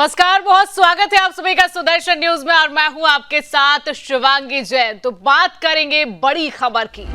नमस्कार, बहुत स्वागत है आप सभी का सुदर्शन न्यूज में और मैं हूं आपके साथ शिवांगी जैन। तो बात करेंगे बड़ी खबर की।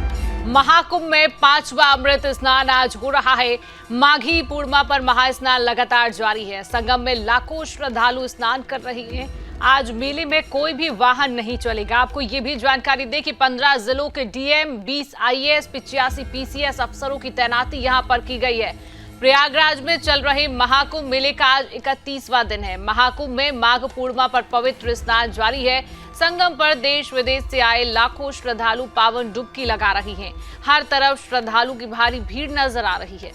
महाकुंभ में 5वां अमृत स्नान आज हो रहा है। माघी पूर्णिमा पर महास्नान लगातार जारी है। संगम में लाखों श्रद्धालु स्नान कर रहे हैं। आज मेले में कोई भी वाहन नहीं चलेगा। आपको ये भी जानकारी दें कि 15 जिलों के डीएम, 20 आईएएस, 85 पीसीएस अफसरों की तैनाती यहां पर की गई है। प्रयागराज में चल रहे महाकुंभ मेले का आज 31वां दिन है। महाकुंभ में माघ पूर्णिमा पर पवित्र स्नान जारी है। संगम पर देश विदेश से आए लाखों श्रद्धालु पावन डुबकी लगा रही हैं। हर तरफ श्रद्धालु की भारी भीड़ नजर आ रही है।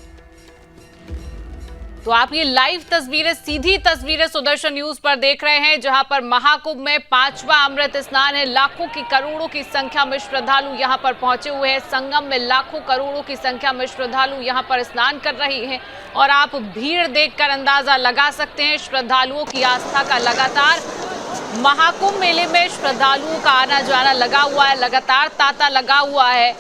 तो आप ये लाइव तस्वीरें, सीधी तस्वीरें सुदर्शन न्यूज पर देख रहे हैं, जहां पर महाकुंभ में 5वां अमृत स्नान है। लाखों की करोड़ों की संख्या में श्रद्धालु यहां पर पहुंचे हुए हैं। संगम में लाखों करोड़ों की संख्या में श्रद्धालु यहां पर स्नान कर रहे हैं और आप भीड़ देखकर अंदाजा लगा सकते हैं श्रद्धालुओं की आस्था का। लगातार महाकुंभ मेले में श्रद्धालुओं का आना जाना लगा हुआ है, लगातार तांता लगा हुआ है।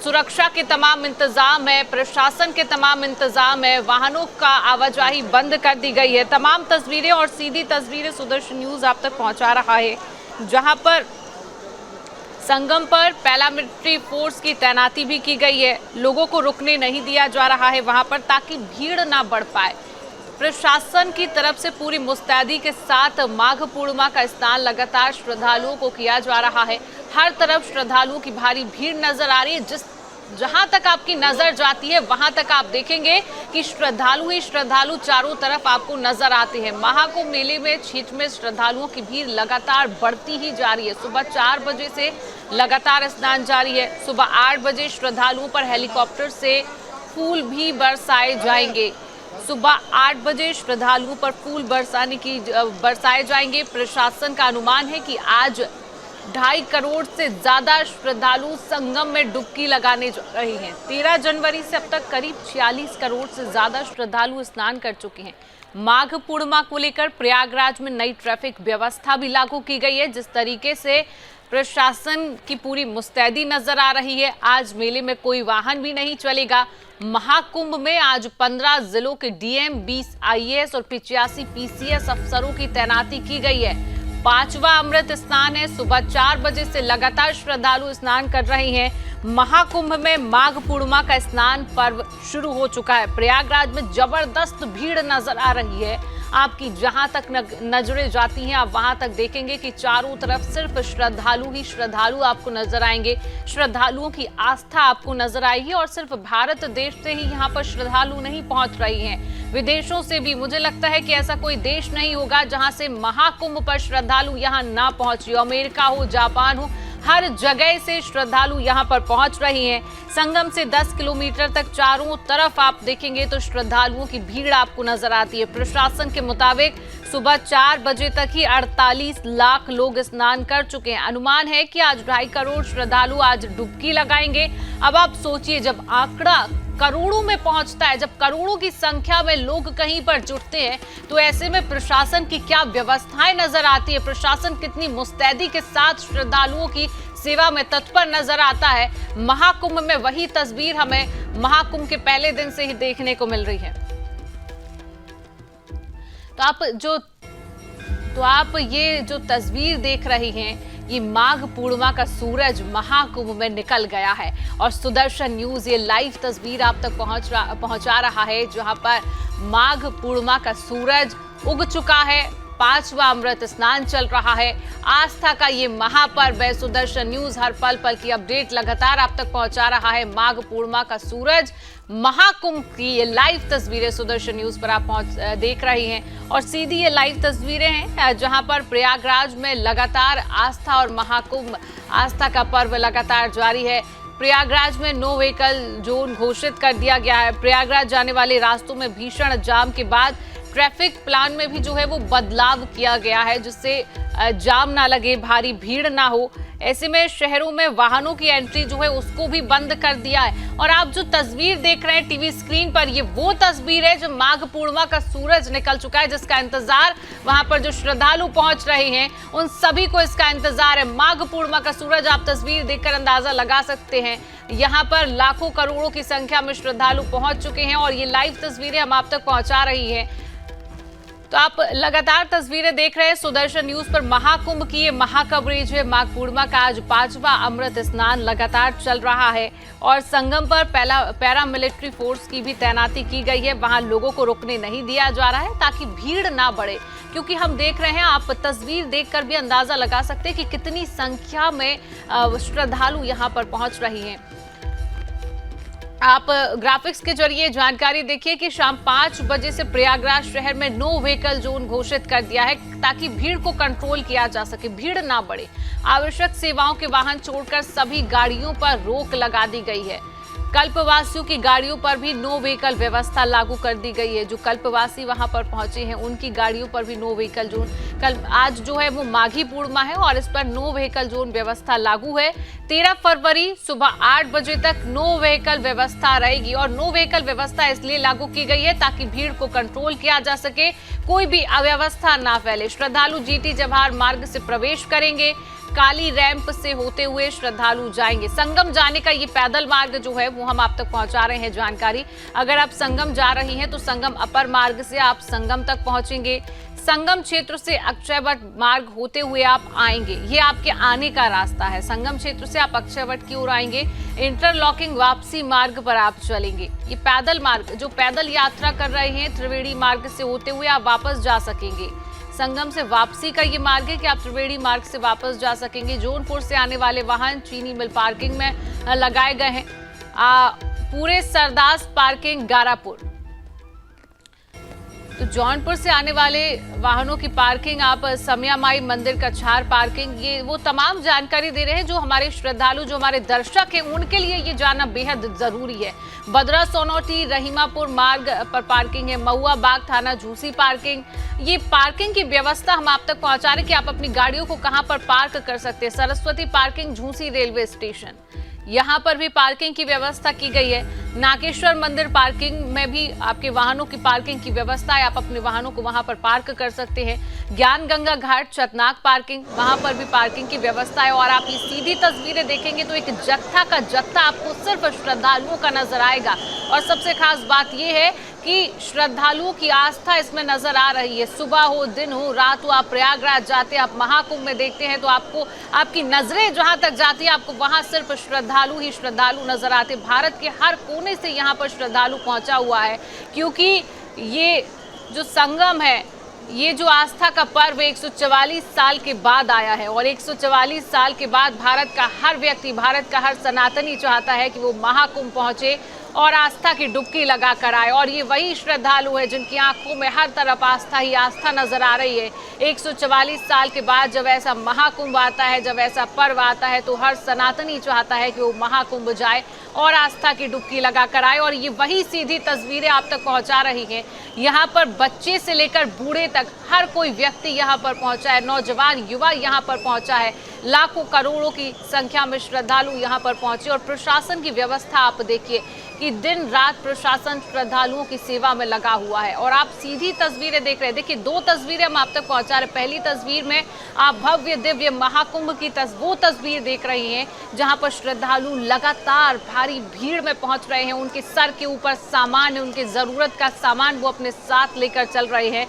सुरक्षा के तमाम इंतजाम है, प्रशासन के तमाम इंतजाम है, वाहनों का आवाजाही बंद कर दी गई है। तमाम तस्वीरें और सीधी तस्वीरें सुदर्शन न्यूज आप तक पहुंचा रहा है, जहां पर संगम पर पैरामिलिट्री फोर्स की तैनाती भी की गई है। लोगों को रुकने नहीं दिया जा रहा है वहां पर, ताकि भीड़ ना बढ़ पाए। प्रशासन की तरफ से पूरी मुस्तैदी के साथ माघ पूर्णिमा का स्नान लगातार श्रद्धालुओं को किया जा रहा है। हर तरफ श्रद्धालुओं की भारी भीड़ नजर आ रही है। जहां तक आपकी नजर जाती है वहां तक आप देखेंगे कि श्रद्धालु ही श्रद्धालु चारों तरफ आपको नजर आते हैं। महाकुंभ मेले में क्षेत्र में श्रद्धालुओं की भीड़ लगातार बढ़ती ही जा रही है। सुबह 4 बजे से लगातार स्नान जारी है। सुबह 8 बजे श्रद्धालुओं पर हेलीकॉप्टर से फूल भी बरसाए जाएंगे। सुबह 8 बजे श्रद्धालुओं पर फूल बरसाए जाएंगे। प्रशासन का अनुमान है कि आज 2.5 करोड़ से ज्यादा श्रद्धालु संगम में डुबकी लगाने जा रहे हैं। 13 जनवरी से अब तक करीब 46 करोड़ से ज्यादा श्रद्धालु स्नान कर चुके हैं। माघ पूर्णिमा को लेकर प्रयागराज में नई ट्रैफिक व्यवस्था भी लागू की गई है। जिस तरीके से प्रशासन की पूरी मुस्तैदी नजर आ रही है, आज मेले में कोई वाहन भी नहीं चलेगा। महाकुंभ में आज 15 जिलों के डीएम, 20 आईएएस और 85 पीसीएस अफसरों की तैनाती की गई है। 5वां अमृत स्नान है। सुबह 4 बजे से लगातार श्रद्धालु स्नान कर रहे हैं। महाकुंभ में माघ पूर्णिमा का स्नान पर्व शुरू हो चुका है। प्रयागराज में जबरदस्त भीड़ नजर आ रही है। आपकी जहां तक नजरें जाती हैं, आप वहां तक देखेंगे कि चारों तरफ सिर्फ श्रद्धालु ही श्रद्धालु आपको नजर आएंगे। श्रद्धालुओं की आस्था आपको नजर आएगी और सिर्फ भारत देश से ही यहाँ पर श्रद्धालु नहीं पहुंच रही हैं, विदेशों से भी। मुझे लगता है कि ऐसा कोई देश नहीं होगा जहां से महाकुंभ पर श्रद्धालु यहाँ ना पहुंचे। अमेरिका हो, जापान हो, हर जगह से श्रद्धालु यहां पर पहुंच रही हैं। संगम से 10 किलोमीटर तक चारों तरफ आप देखेंगे तो श्रद्धालुओं की भीड़ आपको नजर आती है। प्रशासन के मुताबिक सुबह 4 बजे तक ही 48 लाख लोग स्नान कर चुके हैं। अनुमान है कि आज 2.5 करोड़ श्रद्धालु आज डुबकी लगाएंगे। अब आप सोचिए, जब आंकड़ा करोड़ों में पहुंचता है, जब करोड़ों की संख्या में लोग कहीं पर जुटते हैं, तो ऐसे में प्रशासन की क्या व्यवस्थाएं नजर आती है, प्रशासन कितनी मुस्तैदी के साथ श्रद्धालुओं की सेवा में तत्पर नजर आता है। महाकुंभ में वही तस्वीर हमें महाकुंभ के पहले दिन से ही देखने को मिल रही है। तो आप ये जो तस्वीर देख रही हैं, ये माघ पूर्णिमा का सूरज महाकुंभ में निकल गया है और सुदर्शन न्यूज ये लाइव तस्वीर आप तक पहुंचा रहा है, जहां पर माघ पूर्णिमा का सूरज उग चुका है। 5वां अमृत स्नान चल रहा है। आस्था का ये महापर्व है। सुदर्शन न्यूज हर पल पल की अपडेट लगातार आप तक पहुंचा रहा है। माघ पूर्णिमा का सूरज, महाकुंभ की ये लाइव तस्वीरें सुदर्शन न्यूज पर आप देख रही हैं और सीधी ये लाइव तस्वीरें हैं जहां पर प्रयागराज में लगातार आस्था और महाकुंभ आस्था का पर्व लगातार जारी है। प्रयागराज में नो व्हीकल जोन घोषित कर दिया गया है। प्रयागराज जाने वाले रास्तों में भीषण जाम के बाद ट्रैफिक प्लान में भी जो है वो बदलाव किया गया है, जिससे जाम ना लगे, भारी भीड़ ना हो। ऐसे में शहरों में वाहनों की एंट्री जो है उसको भी बंद कर दिया है। और आप जो तस्वीर देख रहे हैं टीवी स्क्रीन पर, ये वो तस्वीर है जब माघ पूर्णिमा का सूरज निकल चुका है, जिसका इंतजार वहां पर जो श्रद्धालु पहुंच रहे हैं उन सभी को इसका इंतजार है। माघ पूर्णिमा का सूरज आप तस्वीर देखकर अंदाजा लगा सकते हैं। यहाँ पर लाखों करोड़ों की संख्या में श्रद्धालु पहुंच चुके हैं और ये लाइव तस्वीरें हम आप तक पहुंचा रही हैं। तो आप लगातार तस्वीरें देख रहे हैं सुदर्शन न्यूज पर। महाकुंभ की ये महाकवरेज है। माघ पूर्णिमा का आज 5वां अमृत स्नान लगातार चल रहा है और संगम पर पैरामिलिट्री फोर्स की भी तैनाती की गई है। वहां लोगों को रुकने नहीं दिया जा रहा है ताकि भीड़ ना बढ़े, क्योंकि हम देख रहे हैं, आप तस्वीर देखकर भी अंदाजा लगा सकते हैं कि कितनी संख्या में श्रद्धालु यहां पर पहुंच रही हैं। आप ग्राफिक्स के जरिए जानकारी देखिए कि शाम 5 बजे से प्रयागराज शहर में नो व्हीकल जोन घोषित कर दिया है ताकि भीड़ को कंट्रोल किया जा सके, भीड़ ना बढ़े। आवश्यक सेवाओं के वाहन छोड़कर सभी गाड़ियों पर रोक लगा दी गई है। कल्पवासियों की गाड़ियों पर भी नो व्हीकल व्यवस्था लागू कर दी गई है। जो कल्पवासी वहां पर पहुंचे हैं उनकी गाड़ियों पर भी नो व्हीकल जोन, कल आज जो है वो माघी पूर्णिमा है और इस पर नो व्हीकल जोन व्यवस्था लागू है। 13 फरवरी सुबह 8 बजे तक नो व्हीकल व्यवस्था रहेगी और नो व्हीकल व्यवस्था इसलिए लागू की गई है ताकि भीड़ को कंट्रोल किया जा सके, कोई भी अव्यवस्था ना फैले। श्रद्धालु जीटी जवाहर मार्ग से प्रवेश करेंगे, काली रैंप से होते हुए श्रद्धालु जाएंगे। संगम जाने का ये पैदल मार्ग जो है वो हम आप तक पहुंचा रहे हैं जानकारी। अगर आप संगम जा रही हैं तो संगम अपर मार्ग से आप संगम तक पहुंचेंगे। संगम क्षेत्र से अक्षयवट मार्ग होते हुए आप आएंगे, ये आपके आने का रास्ता है। संगम क्षेत्र से आप अक्षयवट की ओर आएंगे, इंटरलॉकिंग वापसी मार्ग पर आप चलेंगे। ये पैदल मार्ग, जो पैदल यात्रा कर रहे हैं त्रिवेणी मार्ग से होते हुए आप वापस जा सकेंगे। संगम से वापसी का ये मार्ग है कि आप त्रिवेणी मार्ग से वापस जा सकेंगे। जौनपुर से आने वाले वाहन चीनी मिल पार्किंग में लगाए गए हैं। पूरे सरदास पार्किंग गारापुर, तो जौनपुर से आने वाले वाहनों की पार्किंग, आप समयामाई मंदिर कछार पार्किंग, ये वो तमाम जानकारी दे रहे हैं जो हमारे श्रद्धालु, जो हमारे दर्शक हैं, उनके लिए ये जानना बेहद जरूरी है। बदरा सोनौटी रहीमापुर मार्ग पर पार्किंग है। महुआ बाग थाना झूसी पार्किंग, ये पार्किंग की व्यवस्था हम आप तक पहुंचा रहे हैं कि आप अपनी गाड़ियों को कहां पर पार्क कर सकते हैं। Saraswati parking Jhusi railway station, यहाँ पर भी पार्किंग की व्यवस्था की गई है। नागेश्वर मंदिर पार्किंग में भी आपके वाहनों की पार्किंग की व्यवस्था है, आप अपने वाहनों को वहां पर पार्क कर सकते हैं। ज्ञान गंगा घाट चतनाक पार्किंग, वहां पर भी पार्किंग की व्यवस्था है। और आप ये सीधी तस्वीरें देखेंगे तो एक जत्था का जत्था आपको सिर्फ श्रद्धालुओं का नजर आएगा। और सबसे खास बात यह है कि श्रद्धालुओं की आस्था इसमें नजर आ रही है। सुबह हो, दिन हो, रात हो, आप प्रयागराज जाते हैं, आप महाकुंभ में देखते हैं तो आपको, आपकी नजरें जहां तक जाती है आपको वहां सिर्फ श्रद्धालु ही श्रद्धालु नजर आते। भारत के हर कोने से यहाँ पर श्रद्धालु पहुंचा हुआ है, क्योंकि ये जो संगम है, ये जो आस्था का पर्व 144 साल के बाद आया है और 144 साल के बाद भारत का हर व्यक्ति, भारत का हर सनातनी चाहता है कि वो महाकुंभ पहुंचे और आस्था की डुबकी लगा कर आए। और ये वही श्रद्धालु है जिनकी आंखों में हर तरफ आस्था ही आस्था नजर आ रही है। 144 साल के बाद जब ऐसा महाकुंभ आता है, जब ऐसा पर्व आता है, तो हर सनातनी चाहता है कि वो महाकुंभ जाए और आस्था की डुबकी लगा कर आए। और ये वही सीधी तस्वीरें आप तक पहुंचा रही हैं। यहाँ पर बच्चे से लेकर बूढ़े तक हर कोई व्यक्ति यहाँ पर पहुंचा है, नौजवान युवा यहाँ पर पहुंचा है। लाखों करोड़ों की संख्या में श्रद्धालु यहाँ पर पहुंचे और प्रशासन की व्यवस्था आप देखिए कि दिन रात प्रशासन श्रद्धालुओं की सेवा में लगा हुआ है। और आप सीधी तस्वीरें देख रहे हैं, देखिए 2 तस्वीरें हम आप तक पहुंचा रहे हैं। पहली तस्वीर में आप भव्य दिव्य महाकुंभ की वो तस्वीर देख रही हैं जहां पर श्रद्धालु लगातार भारी भीड़ में पहुंच रहे हैं। उनके सर के ऊपर सामान है, उनके जरूरत का सामान वो अपने साथ लेकर चल रहे हैं।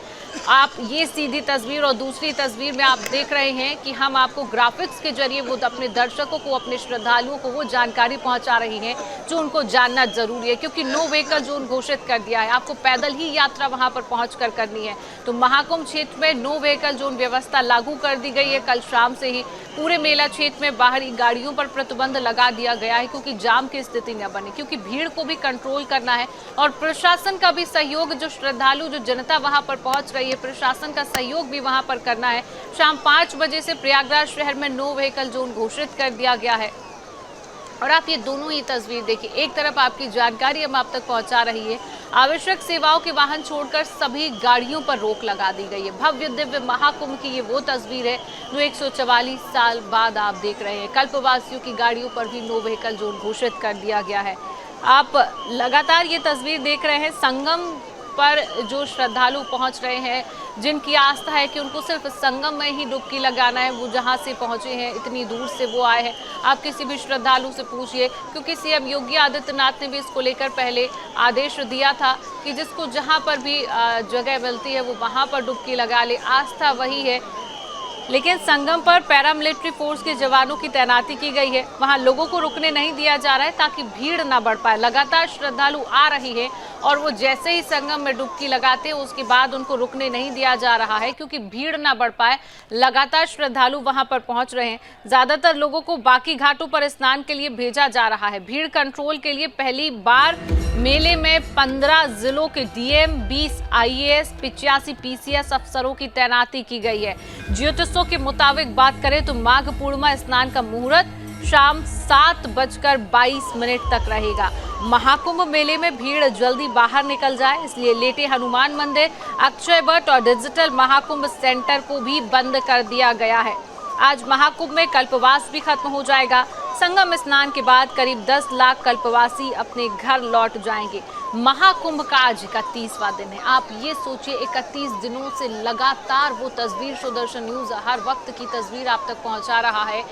आप ये सीधी तस्वीर और दूसरी तस्वीर में आप देख रहे हैं कि हम आपको ग्राफिक्स के जरिए वो अपने दर्शकों को, अपने श्रद्धालुओं को वो जानकारी पहुंचा रही हैं जो उनको जानना जरूरी है, क्योंकि नो व्हीकल जोन घोषित कर दिया है। आपको पैदल ही यात्रा वहां पर पहुंचकर करनी है। तो महाकुंभ क्षेत्र में नो व्हीकल जोन व्यवस्था लागू कर दी गई है। कल शाम से ही पूरे मेला क्षेत्र में बाहरी गाड़ियों पर प्रतिबंध लगा दिया गया है, क्योंकि जाम की स्थिति न बने, क्योंकि भीड़ को भी कंट्रोल करना है। और प्रशासन का भी सहयोग, जो श्रद्धालु, जो जनता वहां पर पहुंच रही है, प्रशासन का सहयोग भी वहां पर करना है। शाम 5 बजे से प्रयागराज शहर में नो व्हीकल जोन घोषित कर दिया गया है। और आप ये दोनों ही तस्वीर देखिए, एक तरफ आपकी जानकारी हम आप तक पहुंचा रही है, आवश्यक सेवाओं के वाहन छोड़कर सभी गाड़ियों पर रोक लगा दी गई है। भव्य दिव्य महाकुंभ की ये वो तस्वीर है जो 144 साल बाद आप देख रहे हैं। कल्पवासियों की गाड़ियों पर भी नो व्हीकल जोन घोषित कर दिया गया है। आप लगातार ये तस्वीर देख रहे हैं। संगम पर जो श्रद्धालु पहुंच रहे हैं, जिनकी आस्था है कि उनको सिर्फ संगम में ही डुबकी लगाना है, वो जहां से पहुंचे हैं, इतनी दूर से वो आए हैं। आप किसी भी श्रद्धालु से पूछिए, क्योंकि सीएम योगी आदित्यनाथ ने भी इसको लेकर पहले आदेश दिया था कि जिसको जहां पर भी जगह मिलती है वो वहां पर डुबकी लगा ले। आस्था वही है, लेकिन संगम पर पैरामिलिट्री फोर्स के जवानों की तैनाती की गई है। वहां लोगों को रुकने नहीं दिया जा रहा है ताकि भीड़ ना बढ़ पाए। लगातार श्रद्धालु आ रही है और वो जैसे ही संगम में डुबकी लगाते हैं उसके बाद उनको रुकने नहीं दिया जा रहा है, क्योंकि भीड़ ना बढ़ पाए। लगातार श्रद्धालु वहां पर पहुंच रहे हैं। ज्यादातर लोगों को बाकी घाटों पर स्नान के लिए भेजा जा रहा है। भीड़ कंट्रोल के लिए पहली बार मेले में 15 जिलों के डीएम, 20 आईएएस, 85 पीसीएस अफसरों की तैनाती की गई है। ज्योतिषों के मुताबिक बात करें तो माघ पूर्णिमा स्नान का मुहूर्त शाम 7:22 तक रहेगा। महाकुंभ मेले में भीड़ जल्दी बाहर निकल जाए, इसलिए लेटे हनुमान मंदिर, अक्षय वट और डिजिटल महाकुंभ सेंटर को भी बंद कर दिया गया है। आज महाकुंभ में कल्पवास भी खत्म हो जाएगा। संगम स्नान के बाद करीब 10 लाख कल्पवासी अपने घर लौट जाएंगे। महाकुंभ का आज 31वां दिन है। आप ये सोचिए, 31 दिनों से लगातार वो तस्वीर सुदर्शन न्यूज हर वक्त की तस्वीर आप तक पहुंचा रहा है।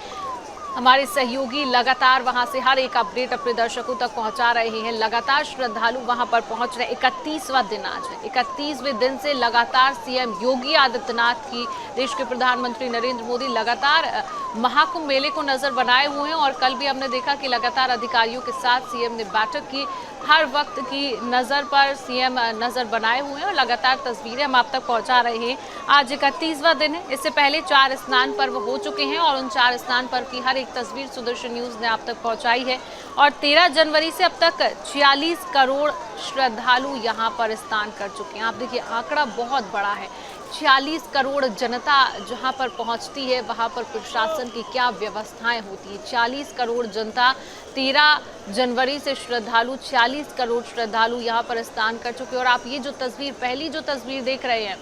हमारे सहयोगी लगातार वहां से हर एक अपडेट अपने दर्शकों तक पहुंचा रहे हैं। लगातार श्रद्धालु वहां पर पहुंच रहे। 31वां दिन आज है। 31वें दिन से लगातार सीएम योगी आदित्यनाथ की, देश के प्रधानमंत्री नरेंद्र मोदी लगातार महाकुंभ मेले को नजर बनाए हुए हैं। और कल भी हमने देखा कि लगातार अधिकारियों के साथ सीएम ने बैठक की। हर वक्त की नज़र पर सीएम नज़र बनाए हुए हैं और लगातार तस्वीरें हम आप तक पहुंचा रहे हैं। आज 31वां दिन है। इससे पहले 4 स्नान पर्व हो चुके हैं और उन 4 स्नान पर्व की हर एक तस्वीर सुदर्शन न्यूज़ ने आप तक पहुंचाई है। और 13 जनवरी से अब तक 46 करोड़ श्रद्धालु यहां पर स्नान कर चुके हैं। आप देखिए, आंकड़ा बहुत बड़ा है। 46 करोड़ जनता जहां पर पहुंचती है वहां पर प्रशासन की क्या व्यवस्थाएं होती है। 40 करोड़ जनता, 13 जनवरी से श्रद्धालु, 40 करोड़ श्रद्धालु यहां पर स्नान कर चुके हैं। और आप ये जो तस्वीर, पहली जो तस्वीर देख रहे हैं,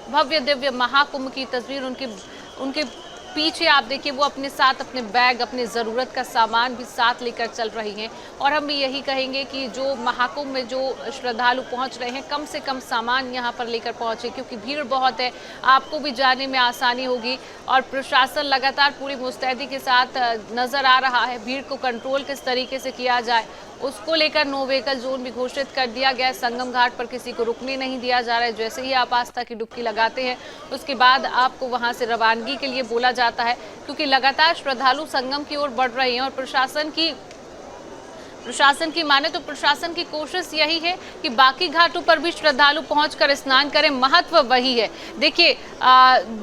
भव्य दिव्य महाकुंभ की तस्वीर, उनके पीछे आप देखिए वो अपने साथ अपने बैग, अपने ज़रूरत का सामान भी साथ लेकर चल रही हैं। और हम भी यही कहेंगे कि जो महाकुंभ में जो श्रद्धालु पहुंच रहे हैं, कम से कम सामान यहां पर लेकर पहुंचे, क्योंकि भीड़ बहुत है। आपको भी जाने में आसानी होगी। और प्रशासन लगातार पूरी मुस्तैदी के साथ नज़र आ रहा है। भीड़ को कंट्रोल किस तरीके से किया जाए उसको लेकर नो व्हीकल जोन भी घोषित कर दिया गया। संगम घाट पर किसी को रुकने नहीं दिया जा रहा है। जैसे ही आप आस्था की डुबकी लगाते हैं उसके बाद आपको वहां से रवानगी के लिए बोला जाता है, क्योंकि लगातार श्रद्धालु संगम की ओर बढ़ रहे हैं। और प्रशासन की माने तो प्रशासन की कोशिश यही है कि बाकी घाटों पर भी श्रद्धालु पहुंचकर स्नान करें। महत्व वही है। देखिए,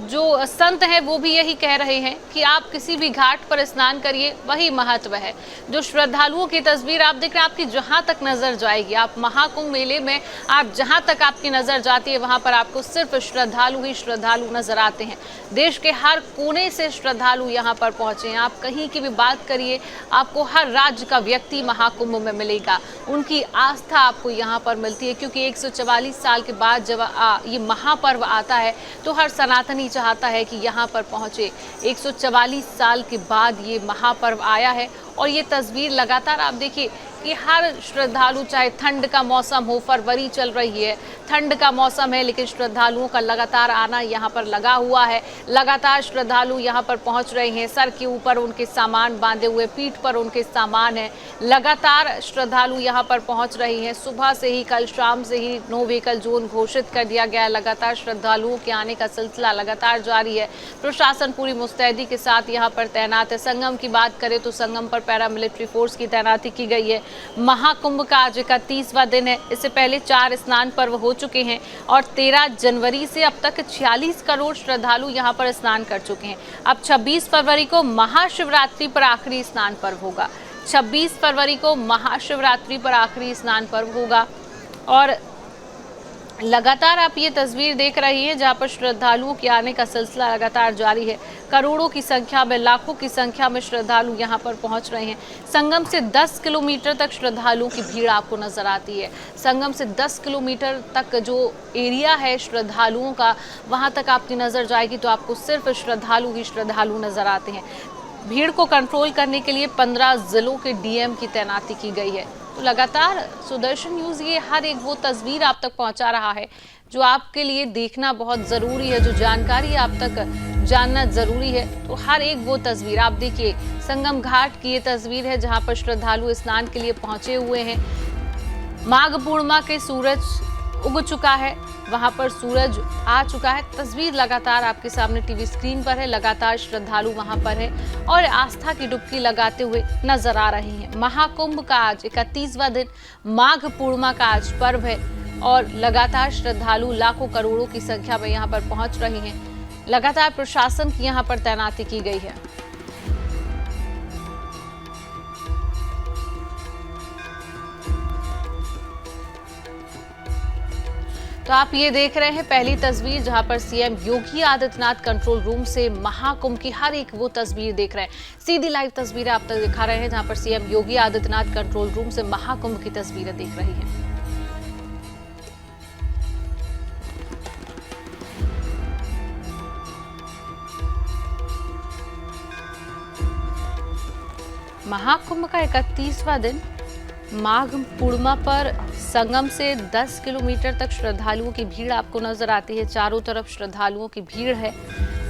जो संत हैं वो भी यही कह रहे हैं कि आप किसी भी घाट पर स्नान करिए, वही महत्व है। जो श्रद्धालुओं की तस्वीर आप देख रहे हैं, आपकी जहां तक नजर जाएगी, आप महाकुंभ मेले में आप जहां तक आपकी नजर जाती है वहां पर आपको सिर्फ श्रद्धालु ही श्रद्धालु नजर आते हैं। देश के हर कोने से श्रद्धालु यहाँ पर पहुंचे हैं। आप कहीं की भी बात करिए, आपको हर राज्य का व्यक्ति महाकुंभ में मिलेगा। उनकी आस्था आपको यहाँ पर मिलती है, क्योंकि 144 साल के बाद जब ये महापर्व आता है तो हर सनातनी चाहता है कि यहाँ पर पहुँचे। 144 साल के बाद ये महापर्व आया है। और ये तस्वीर लगातार आप देखिए कि हर श्रद्धालु, चाहे ठंड का मौसम हो, फरवरी चल रही है, ठंड का मौसम है, लेकिन श्रद्धालुओं का लगातार आना यहाँ पर लगा हुआ है। लगातार श्रद्धालु यहाँ पर पहुँच रहे हैं। सर के ऊपर उनके सामान बांधे हुए, पीठ पर उनके सामान है। लगातार श्रद्धालु यहाँ पर पहुँच रही हैं। सुबह से ही, कल शाम से ही नो व्हीकल जोन घोषित कर दिया गया है। लगातार श्रद्धालुओं के आने का सिलसिला लगातार जारी है। प्रशासन पूरी मुस्तैदी के साथ यहाँ पर तैनात है। संगम की बात करें तो संगम पर पैरामिलिट्री फोर्स की तैनाती की गई है। महाकुंभ का आज 31वां दिन है। इससे पहले 4 स्नान पर्व हो चुके हैं और 13 जनवरी से अब तक 46 करोड़ श्रद्धालु यहां पर स्नान कर चुके हैं। अब 26 फरवरी को महाशिवरात्रि पर आखिरी स्नान पर्व होगा। 26 फरवरी को महाशिवरात्रि पर आखिरी स्नान पर्व होगा। और लगातार आप ये तस्वीर देख रही हैं जहां पर श्रद्धालुओं के आने का सिलसिला लगातार जारी है। करोड़ों की संख्या में, लाखों की संख्या में श्रद्धालु यहां पर पहुंच रहे हैं। संगम से 10 किलोमीटर तक श्रद्धालुओं की भीड़ आपको नजर आती है। संगम से 10 किलोमीटर तक जो एरिया है श्रद्धालुओं का, वहां तक आपकी नजर जाएगी तो आपको सिर्फ श्रद्धालु ही श्रद्धालु नजर आते हैं। भीड़ को कंट्रोल करने के लिए 15 जिलों के डीएम की तैनाती की गई है। तो लगातार सुदर्शन न्यूज ये हर एक वो तस्वीर आप तक पहुंचा रहा है जो आपके लिए देखना बहुत जरूरी है, जो जानकारी आप तक जानना जरूरी है। तो हर एक वो तस्वीर आप देखिए, संगम घाट की ये तस्वीर है जहां पर श्रद्धालु स्नान के लिए पहुंचे हुए हैं। माघ पूर्णिमा के सूरज उग चुका है, वहां पर सूरज आ चुका है। तस्वीर लगातार आपके सामने टीवी स्क्रीन पर है। लगातार श्रद्धालु वहां पर है और आस्था की डुबकी लगाते हुए नजर आ रहे हैं। महाकुंभ का आज 31वां दिन, माघ पूर्णिमा का आज पर्व है और लगातार श्रद्धालु लाखों करोड़ों की संख्या में यहाँ पर पहुंच रहे हैं। लगातार प्रशासन की यहाँ पर तैनाती की गई है। तो आप ये देख रहे हैं पहली तस्वीर जहां पर CM Yogi Adityanath control room से महाकुंभ की हर एक वो तस्वीर देख रहे हैं। सीधी लाइव तस्वीरें आप तक दिखा रहे हैं जहां पर CM Yogi Adityanath control room से महाकुंभ की तस्वीरें देख रही हैं। महाकुंभ का 31वां दिन, माघ पूर्णिमा पर संगम से 10 किलोमीटर तक श्रद्धालुओं की भीड़ आपको नजर आती है। चारों तरफ श्रद्धालुओं की भीड़ है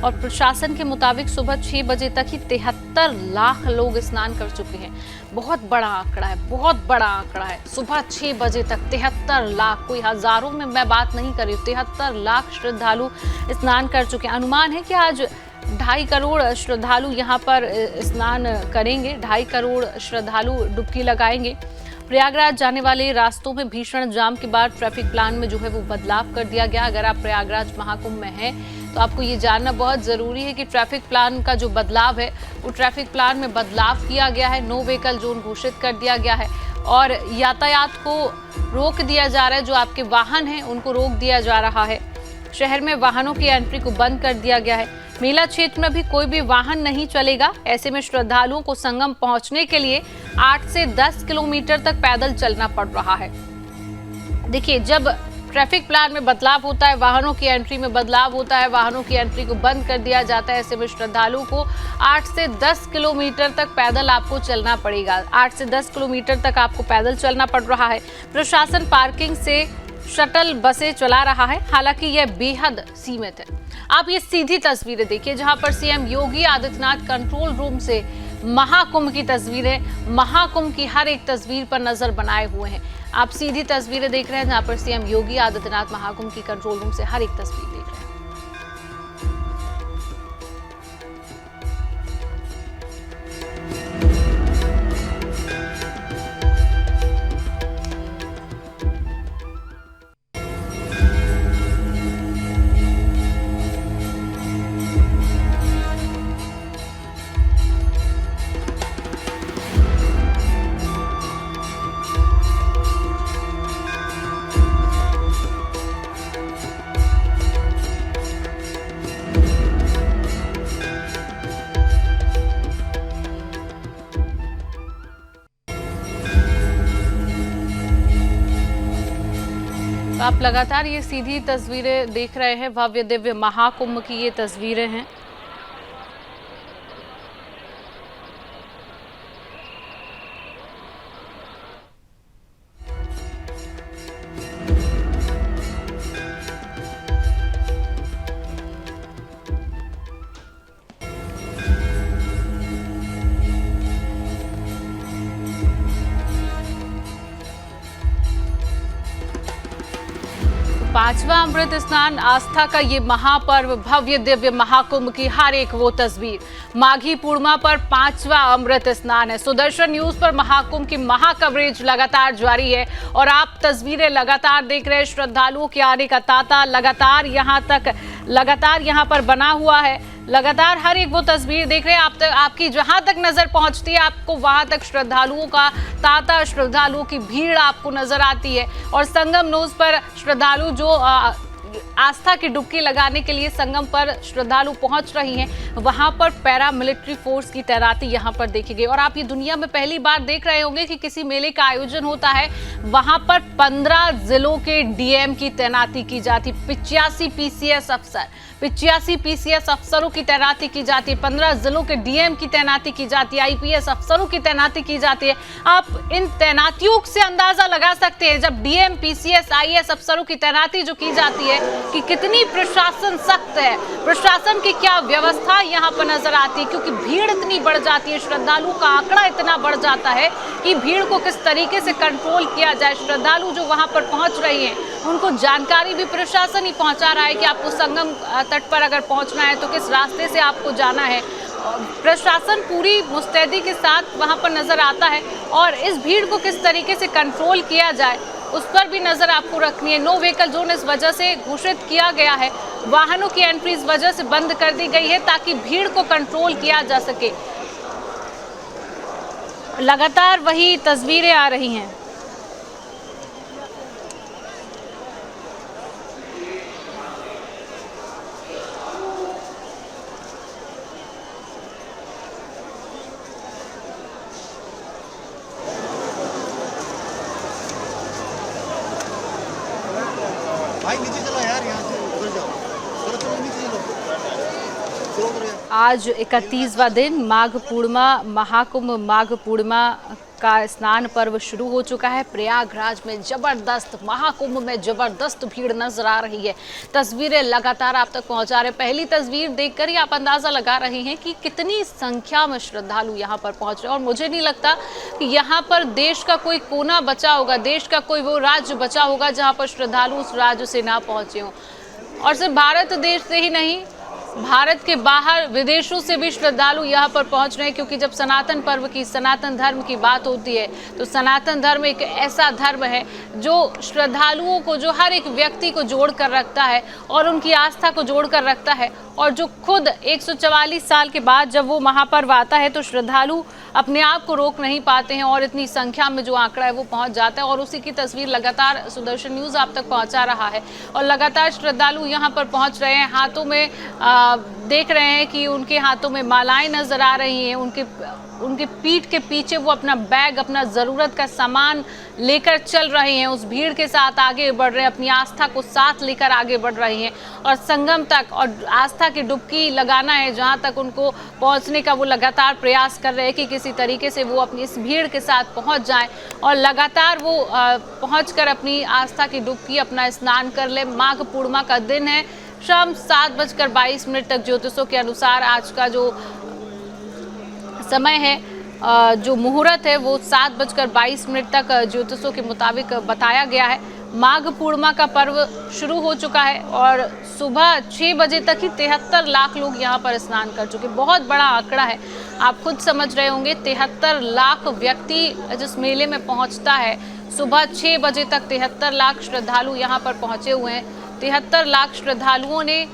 और प्रशासन के मुताबिक सुबह 6 बजे तक ही 73 लाख लोग स्नान कर चुके हैं। बहुत बड़ा आंकड़ा है, बहुत बड़ा आंकड़ा है। सुबह 6 बजे तक 73 लाख, कोई हजारों में मैं बात नहीं कर रही हूँ, 73 लाख श्रद्धालु स्नान कर चुके हैं। अनुमान है कि आज 2.5 करोड़ श्रद्धालु यहाँ पर स्नान करेंगे। 2.5 करोड़ श्रद्धालु डुबकी लगाएंगे। प्रयागराज जाने वाले रास्तों में भीषण जाम के बाद ट्रैफिक प्लान में जो है वो बदलाव कर दिया गया। अगर आप प्रयागराज महाकुंभ में हैं तो आपको ये जानना बहुत जरूरी है कि ट्रैफिक प्लान का जो बदलाव है वो ट्रैफिक प्लान में बदलाव किया गया है। नो व्हीकल जोन घोषित कर दिया गया है और यातायात को रोक दिया जा रहा है। जो आपके वाहन हैं उनको रोक दिया जा रहा है। शहर में वाहनों की एंट्री को बंद कर दिया गया है। मेला क्षेत्र में भी कोई भी वाहन नहीं चलेगा। ऐसे में श्रद्धालुओं को संगम पहुंचने के लिए 8 से 10 किलोमीटर तक पैदल चलना पड़ रहा है। देखिए, जब ट्रैफिक प्लान में बदलाव होता है, वाहनों की एंट्री में बदलाव होता है, वाहनों की एंट्री को बंद कर दिया जाता है, ऐसे में श्रद्धालुओं को 8 से 10 किलोमीटर तक पैदल आपको चलना पड़ेगा। 8 से 10 किलोमीटर तक आपको पैदल चलना पड़ रहा है। प्रशासन पार्किंग से शटल बसें चला रहा है, हालांकि यह बेहद सीमित है। आप ये सीधी तस्वीरें देखिए जहां पर CM Yogi Adityanath control room से महाकुंभ की तस्वीरें, महाकुंभ की हर एक तस्वीर पर नजर बनाए हुए हैं। आप सीधी तस्वीरें देख रहे हैं जहां पर सीएम योगी आदित्यनाथ महाकुंभ की कंट्रोल रूम से हर एक तस्वीर देख रहे हैं। आप लगातार ये सीधी तस्वीरें देख रहे हैं। भव्य दिव्य महाकुंभ की ये तस्वीरें हैं। पांचवा अमृत स्नान, आस्था का ये महापर्व, भव्य दिव्य महाकुंभ की हर एक वो तस्वीर। माघी पूर्णिमा पर 5वां अमृत स्नान है। सुदर्शन न्यूज पर महाकुंभ की महा कवरेज लगातार जारी है और आप तस्वीरें लगातार देख रहे हैं। श्रद्धालुओं के आने का तांता लगातार यहाँ पर बना हुआ है। लगातार हर एक वो तस्वीर देख रहे हैं आप। आपकी जहां तक नजर पहुंचती है आपको वहां तक श्रद्धालुओं का तांता, श्रद्धालुओं की भीड़ आपको नजर आती है। और संगम नोज पर श्रद्धालु जो आस्था की डुबकी लगाने के लिए संगम पर श्रद्धालु पहुंच रही हैं। वहां पर पैरा मिलिट्री फोर्स की तैनाती यहां पर देखी गई और आप ये दुनिया में पहली बार देख रहे होंगे कि किसी मेले का आयोजन होता है, वहां पर 15 जिलों के डीएम की तैनाती की जाती, 85 पीसीएस अफसरों की तैनाती की जाती है, 15 जिलों के डीएम की तैनाती की जाती है, आईपीएस अफसरों की तैनाती की जाती है। आप इन तैनातियों से अंदाजा लगा सकते हैं जब डीएम, पीसीएस, आईएएस अफसरों की तैनाती जो की जाती है कि कितनी प्रशासन सख्त है, प्रशासन की क्या व्यवस्था यहाँ पर नजर आती है, क्योंकि भीड़ इतनी बढ़ जाती है, श्रद्धालुओं का आंकड़ा इतना बढ़ जाता है कि भीड़ को किस तरीके से कंट्रोल किया जाए। श्रद्धालु जो वहां पर पहुंच रही हैं उनको जानकारी भी प्रशासन ही पहुंचा रहा है कि आपको संगम तट पर अगर पहुंचना है तो किस रास्ते से आपको जाना है। प्रशासन पूरी मुस्तैदी के साथ वहां पर नजर आता है और इस भीड़ को किस तरीके से कंट्रोल किया जाए उस पर भी नजर आपको रखनी है। नो व्हीकल जोन इस वजह से घोषित किया गया है, वाहनों की एंट्री इस वजह से बंद कर दी गई है ताकि भीड़ को कंट्रोल किया जा सके। लगातार वही तस्वीरें आ रही हैं। भाई नीचे चलो यार, यहाँ से उधर जाओ, चलो नीचे चलो। आज 31वां दिन माघ पूर्णिमा, महाकुंभ माघ पूर्णिमा का स्नान पर्व शुरू हो चुका है। प्रयागराज में जबरदस्त, महाकुंभ में जबरदस्त भीड़ नजर आ रही है। तस्वीरें लगातार आप तक पहुंचा रहे। पहली तस्वीर देखकर ही आप अंदाजा लगा रहे हैं कि कितनी संख्या में श्रद्धालु यहां पर पहुंच रहे हैं और मुझे नहीं लगता कि यहां पर देश का कोई कोना बचा होगा, देश का कोई वो राज्य बचा होगा जहां पर श्रद्धालु उस राज्य से ना पहुंचे हों। और सिर्फ भारत देश से ही नहीं, भारत के बाहर विदेशों से भी श्रद्धालु यहाँ पर पहुँच रहे हैं, क्योंकि जब सनातन पर्व की, सनातन धर्म की बात होती है तो सनातन धर्म एक ऐसा धर्म है जो श्रद्धालुओं को, जो हर एक व्यक्ति को जोड़ कर रखता है और उनकी आस्था को जोड़ कर रखता है, और जो खुद 144 साल के बाद जब वो महापर्व आता है तो श्रद्धालु अपने आप को रोक नहीं पाते हैं और इतनी संख्या में जो आंकड़ा है वो पहुंच जाता है। और उसी की तस्वीर लगातार सुदर्शन न्यूज़ आप तक पहुंचा रहा है और लगातार श्रद्धालु यहां पर पहुंच रहे हैं। हाथों में देख रहे हैं कि उनके हाथों में मालाएं नजर आ रही हैं, उनके पीठ के पीछे वो अपना बैग, अपना ज़रूरत का सामान लेकर चल रहे हैं, उस भीड़ के साथ आगे बढ़ रहे हैं, अपनी आस्था को साथ लेकर आगे बढ़ रही हैं और संगम तक और आस्था की डुबकी लगाना है जहां तक उनको पहुंचने का वो लगातार प्रयास कर रहे हैं कि किसी तरीके से वो अपनी इस भीड़ के साथ पहुंच जाएं और लगातार वो पहुंचकर अपनी आस्था की डुबकी, अपना स्नान कर ले। माघ पूर्णिमा का दिन है, शाम 7:22 तक ज्योतिषों के अनुसार आज का जो समय है, जो मुहूर्त है वो 7:22 तक ज्योतिषों के मुताबिक बताया गया है। माघ पूर्णिमा का पर्व शुरू हो चुका है और सुबह 6 बजे तक ही 73 लाख लोग यहाँ पर स्नान कर चुके। बहुत बड़ा आंकड़ा है, आप खुद समझ रहे होंगे। 73 लाख व्यक्ति जिस मेले में पहुँचता है, सुबह 6 बजे तक 73 लाख श्रद्धालु यहाँ पर पहुँचे हुए हैं। 73 लाख श्रद्धालुओं ने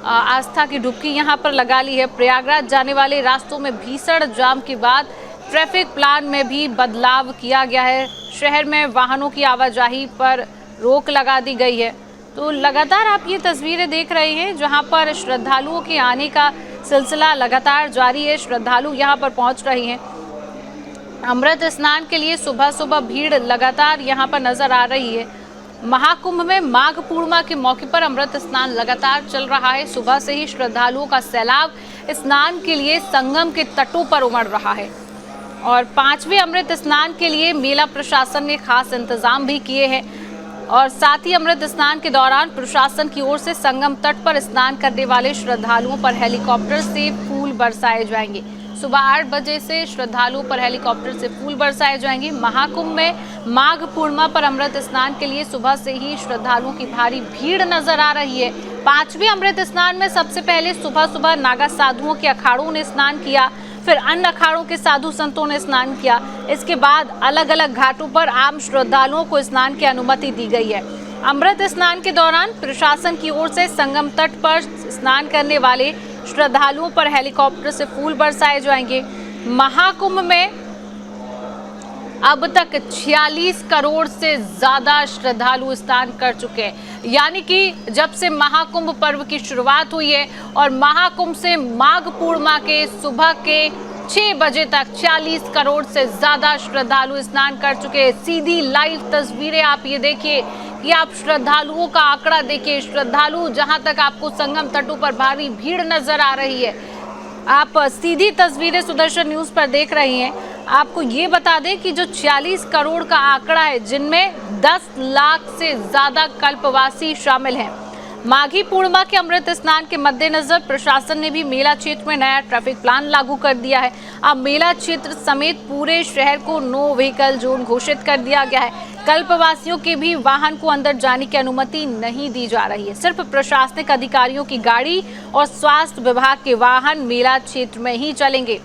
आस्था की डुबकी यहाँ पर लगा ली है। प्रयागराज जाने वाले रास्तों में भीषण जाम के बाद ट्रैफिक प्लान में भी बदलाव किया गया है। शहर में वाहनों की आवाजाही पर रोक लगा दी गई है। तो लगातार आप ये तस्वीरें देख रहे हैं जहाँ पर श्रद्धालुओं के आने का सिलसिला लगातार जारी है। श्रद्धालु यहाँ पर पहुँच रहे हैं। अमृत स्नान के लिए सुबह सुबह भीड़ लगातार यहाँ पर नजर आ रही है। महाकुंभ में माघ पूर्णिमा के मौके पर अमृत स्नान लगातार चल रहा है। सुबह से ही श्रद्धालुओं का सैलाब स्नान के लिए संगम के तटों पर उमड़ रहा है और 5वें अमृत स्नान के लिए मेला प्रशासन ने खास इंतजाम भी किए हैं और साथ ही अमृत स्नान के दौरान प्रशासन की ओर से संगम तट पर स्नान करने वाले श्रद्धालुओं पर हेलीकॉप्टर से फूल बरसाए जाएंगे। सुबह 8 बजे से श्रद्धालुओं पर हेलीकॉप्टर से फूल बरसाए जाएंगे। महाकुंभ में माघ पूर्णिमा पर अमृत स्नान के लिए सुबह से ही श्रद्धालुओं की भारी भीड़ नजर आ रही है। 5वें अमृत स्नान में सबसे पहले सुबह सुबह नागा साधुओं के अखाड़ों ने स्नान किया, फिर अन्य अखाड़ों के साधु संतों ने स्नान किया। इसके बाद अलग अलग घाटों पर आम श्रद्धालुओं को स्नान की अनुमति दी गई है। अमृत स्नान के दौरान प्रशासन की ओर से संगम तट पर स्नान करने वाले श्रद्धालुओं पर हेलीकॉप्टर से फूल बरसाए जाएंगे। महाकुंभ में अब तक 46 करोड़ से ज्यादा श्रद्धालु स्नान कर चुके हैं। यानी कि जब से महाकुंभ पर्व की शुरुआत हुई है और महाकुंभ से माघ पूर्णिमा के सुबह के 6 बजे तक 46 करोड़ से ज्यादा श्रद्धालु स्नान कर चुके हैं। सीधी लाइव तस्वीरें आप ये देखिए कि आप श्रद्धालुओं का आंकड़ा देखिए। श्रद्धालु जहां तक आपको संगम तटों पर भारी भीड़ नजर आ रही है। आप सीधी तस्वीरें सुदर्शन न्यूज पर देख रही हैं। आपको ये बता दें कि जो 46 करोड़ का आंकड़ा है, जिनमें 10 लाख से ज्यादा कल्पवासी शामिल हैं। माघी पूर्णिमा के अमृत स्नान के मद्देनजर प्रशासन ने भी मेला क्षेत्र में नया ट्रैफिक प्लान लागू कर दिया है। अब मेला क्षेत्र समेत पूरे शहर को नो व्हीकल जोन घोषित कर दिया गया है। कल्पवासियों के भी वाहन को अंदर जाने की अनुमति नहीं दी जा रही है। सिर्फ प्रशासनिक अधिकारियों की गाड़ी और स्वास्थ्य विभाग के वाहन मेला क्षेत्र में ही चलेंगे।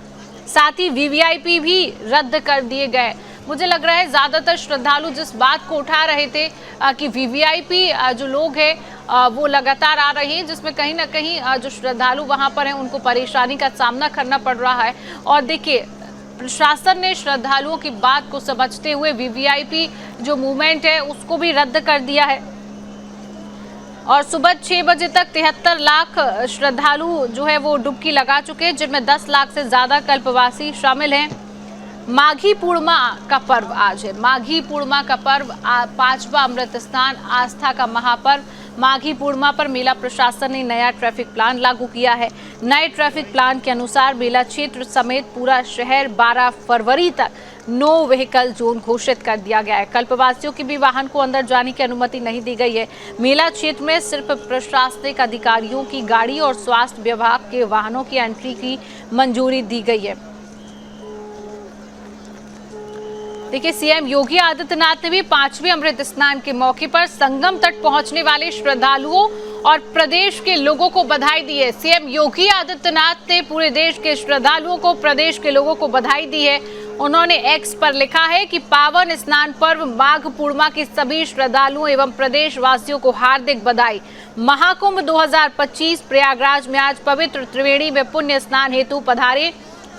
साथ ही वीवीआईपी भी रद्द कर दिए गए। मुझे लग रहा है ज्यादातर श्रद्धालु जिस बात को उठा रहे थे कि वीवीआईपी जो लोग हैं वो लगातार आ रहे हैं, जिसमें कहीं ना कहीं जो श्रद्धालु वहां पर हैं उनको परेशानी का सामना करना पड़ रहा है। और देखिए, प्रशासन ने श्रद्धालुओं की बात को समझते हुए वीवीआईपी जो मूवमेंट है उसको भी रद्द कर दिया है। और सुबह 6 बजे तक 73 लाख श्रद्धालु जो है वो डुबकी लगा चुके हैं, जिनमें 10 लाख से ज्यादा कल्पवासी शामिल हैं। माघी पूर्णिमा का पर्व आज है। माघी पूर्णिमा का पर्व 5वां अमृत स्नान, आस्था का महापर्व। माघी पूर्णिमा पर मेला प्रशासन ने नया ट्रैफिक प्लान लागू किया है। नए ट्रैफिक प्लान के अनुसार मेला क्षेत्र समेत पूरा शहर 12 फरवरी तक नो व्हीकल जोन घोषित कर दिया गया है। कल्पवासियों की भी वाहन को अंदर जाने की अनुमति नहीं दी गई है। मेला क्षेत्र में सिर्फ प्रशासनिक अधिकारियों की गाड़ी और स्वास्थ्य विभाग के वाहनों की एंट्री की मंजूरी दी गई है। देखिए, सीएम योगी आदित्यनाथ ने भी 5वें अमृत स्नान के मौके पर संगम तट पहुंचने वाले श्रद्धालुओं और प्रदेश के लोगों को बधाई दी है। सीएम योगी आदित्यनाथ ने पूरे देश के श्रद्धालुओं को, प्रदेश के लोगों को बधाई दी है। उन्होंने एक्स पर लिखा है कि पावन स्नान पर्व माघ पूर्णिमा के सभी श्रद्धालुओं एवं प्रदेशवासियों को हार्दिक बधाई। महाकुंभ 2025 प्रयागराज में आज पवित्र त्रिवेणी में पुण्य स्नान हेतु पधारे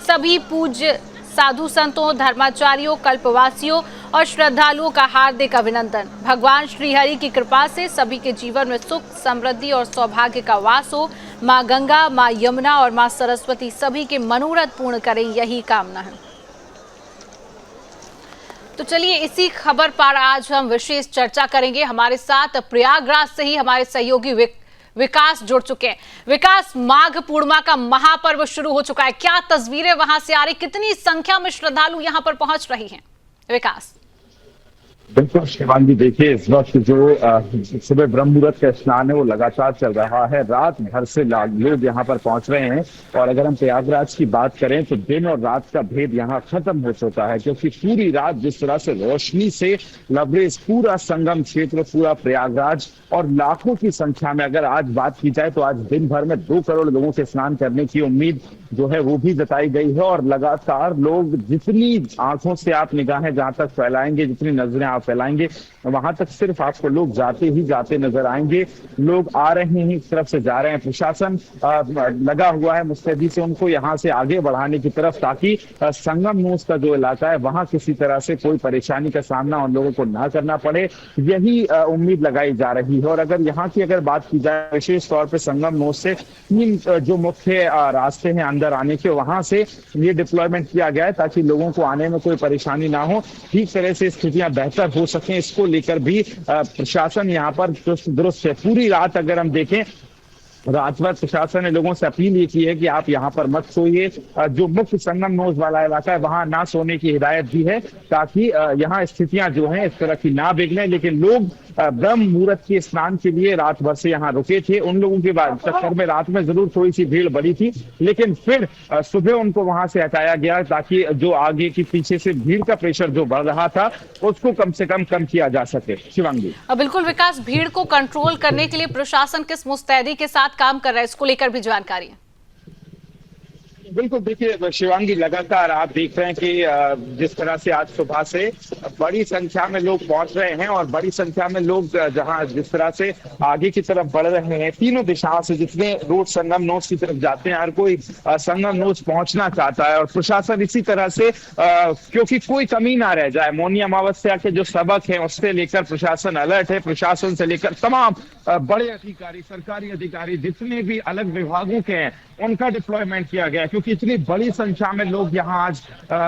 सभी पूज्य साधु संतों, धर्माचार्यों, कल्पवासियों और श्रद्धालुओं का हार्दिक अभिनंदन। भगवान श्री हरि की कृपा से सभी के जीवन में सुख, समृद्धि और सौभाग्य का वास हो। माँ गंगा, माँ यमुना और माँ सरस्वती सभी के मनोरथ पूर्ण करें, यही कामना है। तो चलिए, इसी खबर पर आज हम विशेष चर्चा करेंगे। हमारे साथ प्रयागराज से ही हमारे सहयोगी विकास जुड़ चुके हैं। विकास, माघ पूर्णिमा का महापर्व शुरू हो चुका है। क्या तस्वीरें वहां से आ रही, कितनी संख्या में श्रद्धालु यहां पर पहुंच रही हैं? विकास। बिल्कुल शिवांगी, देखिए इस वक्त जो सुबह ब्रह्म मुहूर्त का स्नान है वो लगातार चल रहा है। रात भर से लोग यहाँ पर पहुंच रहे हैं। और अगर हम प्रयागराज की बात करें तो दिन और रात का भेद यहाँ खत्म हो चुका है, क्योंकि पूरी रात जिस तरह से रोशनी से लबरेज पूरा संगम क्षेत्र, पूरा प्रयागराज और लाखों की संख्या में अगर आज बात की जाए तो आज दिन भर में 2 करोड़ लोगों के स्नान करने की उम्मीद जो है वो भी जताई गई है। और लगातार लोग, जितनी आंखों से आप निगाहें जहां तक फैलाएंगे, जितनी नजरें आप फैलाएंगे, वहां तक सिर्फ आपको लोग जाते ही जाते नजर आएंगे। लोग आ रहे हैं, इस तरफ से जा रहे हैं। प्रशासन लगा हुआ है मुस्तैदी से उनको यहाँ से आगे बढ़ाने की तरफ, ताकि संगम नोस का जो इलाका है वहां किसी तरह से कोई परेशानी का सामना उन लोगों को ना करना पड़े, यही उम्मीद लगाई जा रही है। और अगर यहाँ की अगर बात की जाए विशेष तौर पर संगम नोस से 3 जो मुख्य रास्ते हैं अंदर आने के, वहां से ये डिप्लॉयमेंट किया गया है ताकि लोगों को आने में कोई परेशानी ना हो, ठीक तरह से स्थितियां बेहतर हो सकें। इसको लेकर भी प्रशासन यहाँ पर चुस्त दुरुस्त है। पूरी रात अगर हम देखें, रात भर प्रशासन ने लोगों से अपील ये की है कि आप यहाँ पर मत सोइए। जो मुख्य संगम नोज वाला इलाका है वहां ना सोने की हिदायत दी है, ताकि यहाँ स्थितियां जो हैं इस तरह की ना बिगड़े। लेकिन लोग ब्रह्म मुहूर्त के स्नान के लिए रात भर से यहाँ रुके थे। उन लोगों के बाद चक्कर में रात में जरूर थोड़ी सी भीड़ बढ़ी थी, लेकिन फिर सुबह उनको वहां से हटाया गया, ताकि जो आगे की पीछे से भीड़ का प्रेशर जो बढ़ रहा था उसको कम से कम किया जा सके। शिवांगी। बिल्कुल विकास, भीड़ को कंट्रोल करने के लिए प्रशासन किस मुस्तैदी के साथ काम कर रहा है, इसको लेकर भी जानकारी है? बिल्कुल, देखिए शिवांगी, लगातार आप देख रहे हैं कि जिस तरह से आज सुबह से बड़ी संख्या में लोग पहुंच रहे हैं और बड़ी संख्या में लोग जहां जिस तरह से आगे की तरफ बढ़ रहे हैं, तीनों दिशाओं से जितने रोड संगम नोच की तरफ जाते हैं, हर कोई संगम नोच पहुंचना चाहता है और प्रशासन इसी तरह से क्योंकि कोई कमी ना रह जाए, मौनी अमावस्या के जो सबक हैं उससे लेकर प्रशासन अलर्ट है। प्रशासन से लेकर तमाम बड़े अधिकारी, सरकारी अधिकारी, जितने भी अलग विभागों के हैं, उनका डिप्लॉयमेंट किया गया, क्योंकि इतनी बड़ी संख्या में लोग यहाँ आज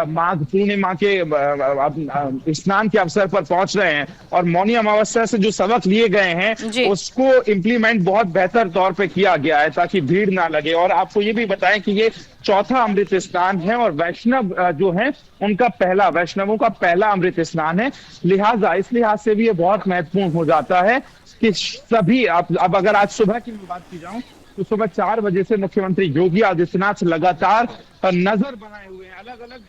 माघ पूर्णिमा के स्नान के अवसर पर पहुंच रहे हैं और मौनी अमावस्या से जो सबक लिए गए हैं उसको इम्प्लीमेंट बहुत बेहतर तौर पे किया गया है ताकि भीड़ ना लगे। और आपको ये भी बताएं कि ये चौथा अमृत स्नान है और वैष्णव जो है उनका वैष्णवों का पहला अमृत स्नान है, लिहाजा इस लिहाज से भी ये बहुत महत्वपूर्ण हो जाता है कि सभी अब अगर आज सुबह की मैं बात की जाऊं तो सुबह 4 बजे से मुख्यमंत्री योगी आदित्यनाथ लगातार नजर बनाए हुए हैं। अलग अलग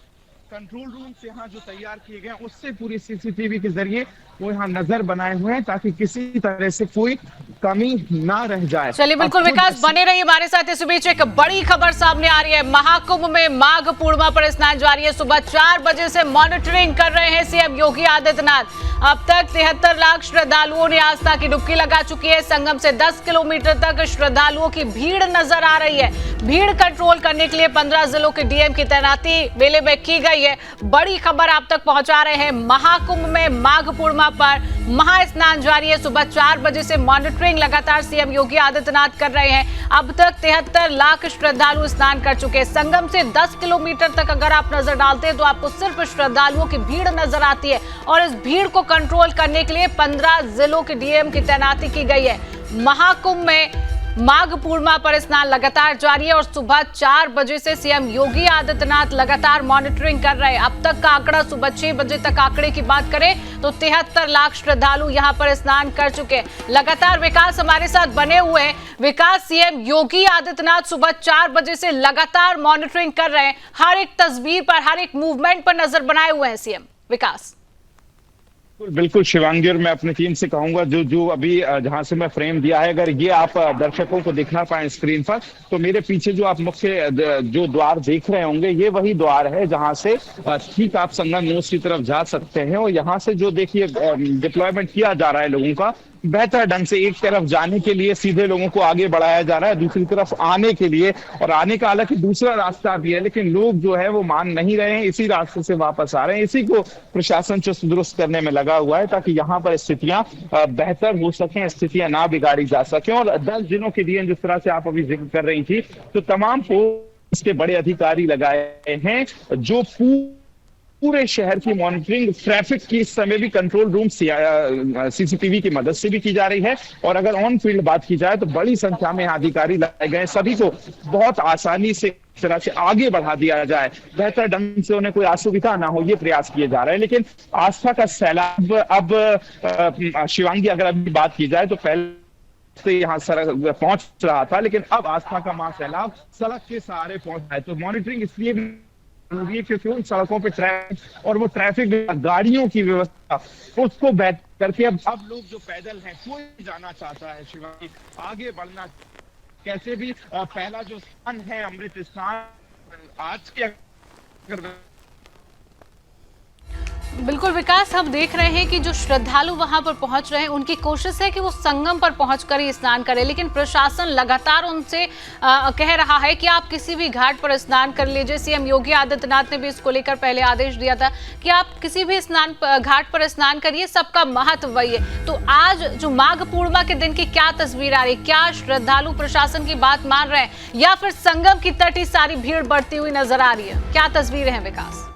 कंट्रोल रूम से यहाँ जो तैयार किए गए हैं उससे पूरी सीसीटीवी के जरिए वो यहाँ नजर बनाए हुए हैं ताकि किसी तरह से कोई कमी ना रह जाए। चलिए बिल्कुल विकास, बने रहिए हमारे साथ। इस बीच एक बड़ी खबर सामने आ रही है। महाकुंभ में माघ पूर्णिमा पर स्नान जारी है। सुबह 4 बजे से मॉनिटरिंग कर रहे हैं सीएम योगी आदित्यनाथ। अब तक 73 लाख श्रद्धालुओं ने आस्था की डुबकी लगा चुकी है। संगम से 10 किलोमीटर तक श्रद्धालुओं की भीड़ नजर आ रही है। भीड़ कंट्रोल करने के लिए 15 जिलों के डीएम की तैनाती मेले में की गई है। बड़ी खबर आप तक पहुंचा रहे हैं। महाकुंभ में माघ पूर्णिमा पर महास्नान जारी है। सुबह 4 बजे से मॉनिटरिंग लगातार सीएम योगी आदित्यनाथ कर रहे हैं। अब तक 73 लाख श्रद्धालु स्नान कर चुके हैं। संगम से 10 किलोमीटर तक अगर आप नजर डालते हैं तो आपको सिर्फ श्रद्धालुओं की भीड़ नजर आती है और इस भीड़ को कंट्रोल करने के लिए 15 जिलों के डीएम की तैनाती की गई है। महाकुंभ में माघ पूर्णिमा पर स्नान लगातार जारी है और सुबह 4 बजे से सीएम योगी आदित्यनाथ लगातार मॉनिटरिंग कर रहे हैं। अब तक का आंकड़ा, सुबह 6 बजे तक आंकड़े की बात करें तो 73 लाख श्रद्धालु यहां पर स्नान कर चुके हैं। लगातार विकास हमारे साथ बने हुए हैं। विकास, सीएम योगी आदित्यनाथ सुबह 4 बजे से लगातार मॉनिटरिंग कर रहे हैं। हर एक तस्वीर पर, हर एक मूवमेंट पर नजर बनाए हुए हैं सीएम। विकास। बिल्कुल शिवांगी, और मैं अपनी टीम से कहूंगा जो अभी जहां से मैं फ्रेम दिया है, अगर ये आप दर्शकों को दिखना पाए स्क्रीन पर, तो मेरे पीछे जो आप मुख्य जो द्वार देख रहे होंगे ये वही द्वार है जहां से ठीक आप संगम नोच की तरफ जा सकते हैं। और यहाँ से जो देखिए डिप्लॉयमेंट किया जा रहा है लोगों का बेहतर ढंग से, एक तरफ जाने के लिए सीधे लोगों को आगे बढ़ाया जा रहा है, दूसरी तरफ आने के लिए, और आने का हालांकि दूसरा रास्ता भी है लेकिन लोग जो है वो मान नहीं रहे हैं, इसी रास्ते से वापस आ रहे हैं। इसी को प्रशासन चुस्त दुरुस्त करने में लगा हुआ है ताकि यहाँ पर स्थितियां बेहतर हो सकें, स्थितियां ना बिगाड़ी जा सकें। और 10 जिलों के लिए जिस तरह से आप अभी जिक्र कर रही थी, तो तमाम पुलिस के बड़े अधिकारी लगाए हैं जो पूरे शहर की मॉनिटरिंग, ट्रैफिक की इस समय भी कंट्रोल रूम सीसीटीवी की मदद से भी की जा रही है। और अगर ऑन फील्ड बात की जाए तो बड़ी संख्या में अधिकारी लगाए गए, सभी को बहुत आसानी से इस तरह से आगे बढ़ा दिया जाए, बेहतर ढंग से उन्हें कोई असुविधा ना हो, ये प्रयास किए जा रहे हैं। लेकिन आस्था का सैलाब अब शिवांगी अगर अभी बात की जाए तो पहले से यहाँ सड़क पहुंच रहा था, लेकिन अब आस्था का महासैलाब सड़क के सहारे पहुंच रहा है। तो मॉनिटरिंग इसलिए जरूरी है क्योंकि उन सड़कों पे ट्रैफिक और वो ट्रैफिक गाड़ियों की व्यवस्था उसको बेहतर करके अब लोग जो पैदल हैं, कोई जाना चाहता है शिवाजी आगे बढ़ना, कैसे भी पहला जो स्नान है अमृत स्नान आज के, बिल्कुल विकास, हम देख रहे हैं कि जो श्रद्धालु वहां पर पहुंच रहे हैं उनकी कोशिश है कि वो संगम पर पहुंचकर ही स्नान करें, लेकिन प्रशासन लगातार उनसे कह रहा है कि आप किसी भी घाट पर स्नान कर लीजिए। सीएम योगी आदित्यनाथ ने भी इसको लेकर पहले आदेश दिया था कि आप किसी भी घाट पर स्नान करिए, सबका महत्व वही है। तो आज जो माघ पूर्णिमा के दिन की क्या तस्वीर आ रही, क्या श्रद्धालु प्रशासन की बात मान रहे हैं या फिर संगम की तट ही सारी भीड़ बढ़ती हुई नजर आ रही है? क्या तस्वीरें हैं विकास?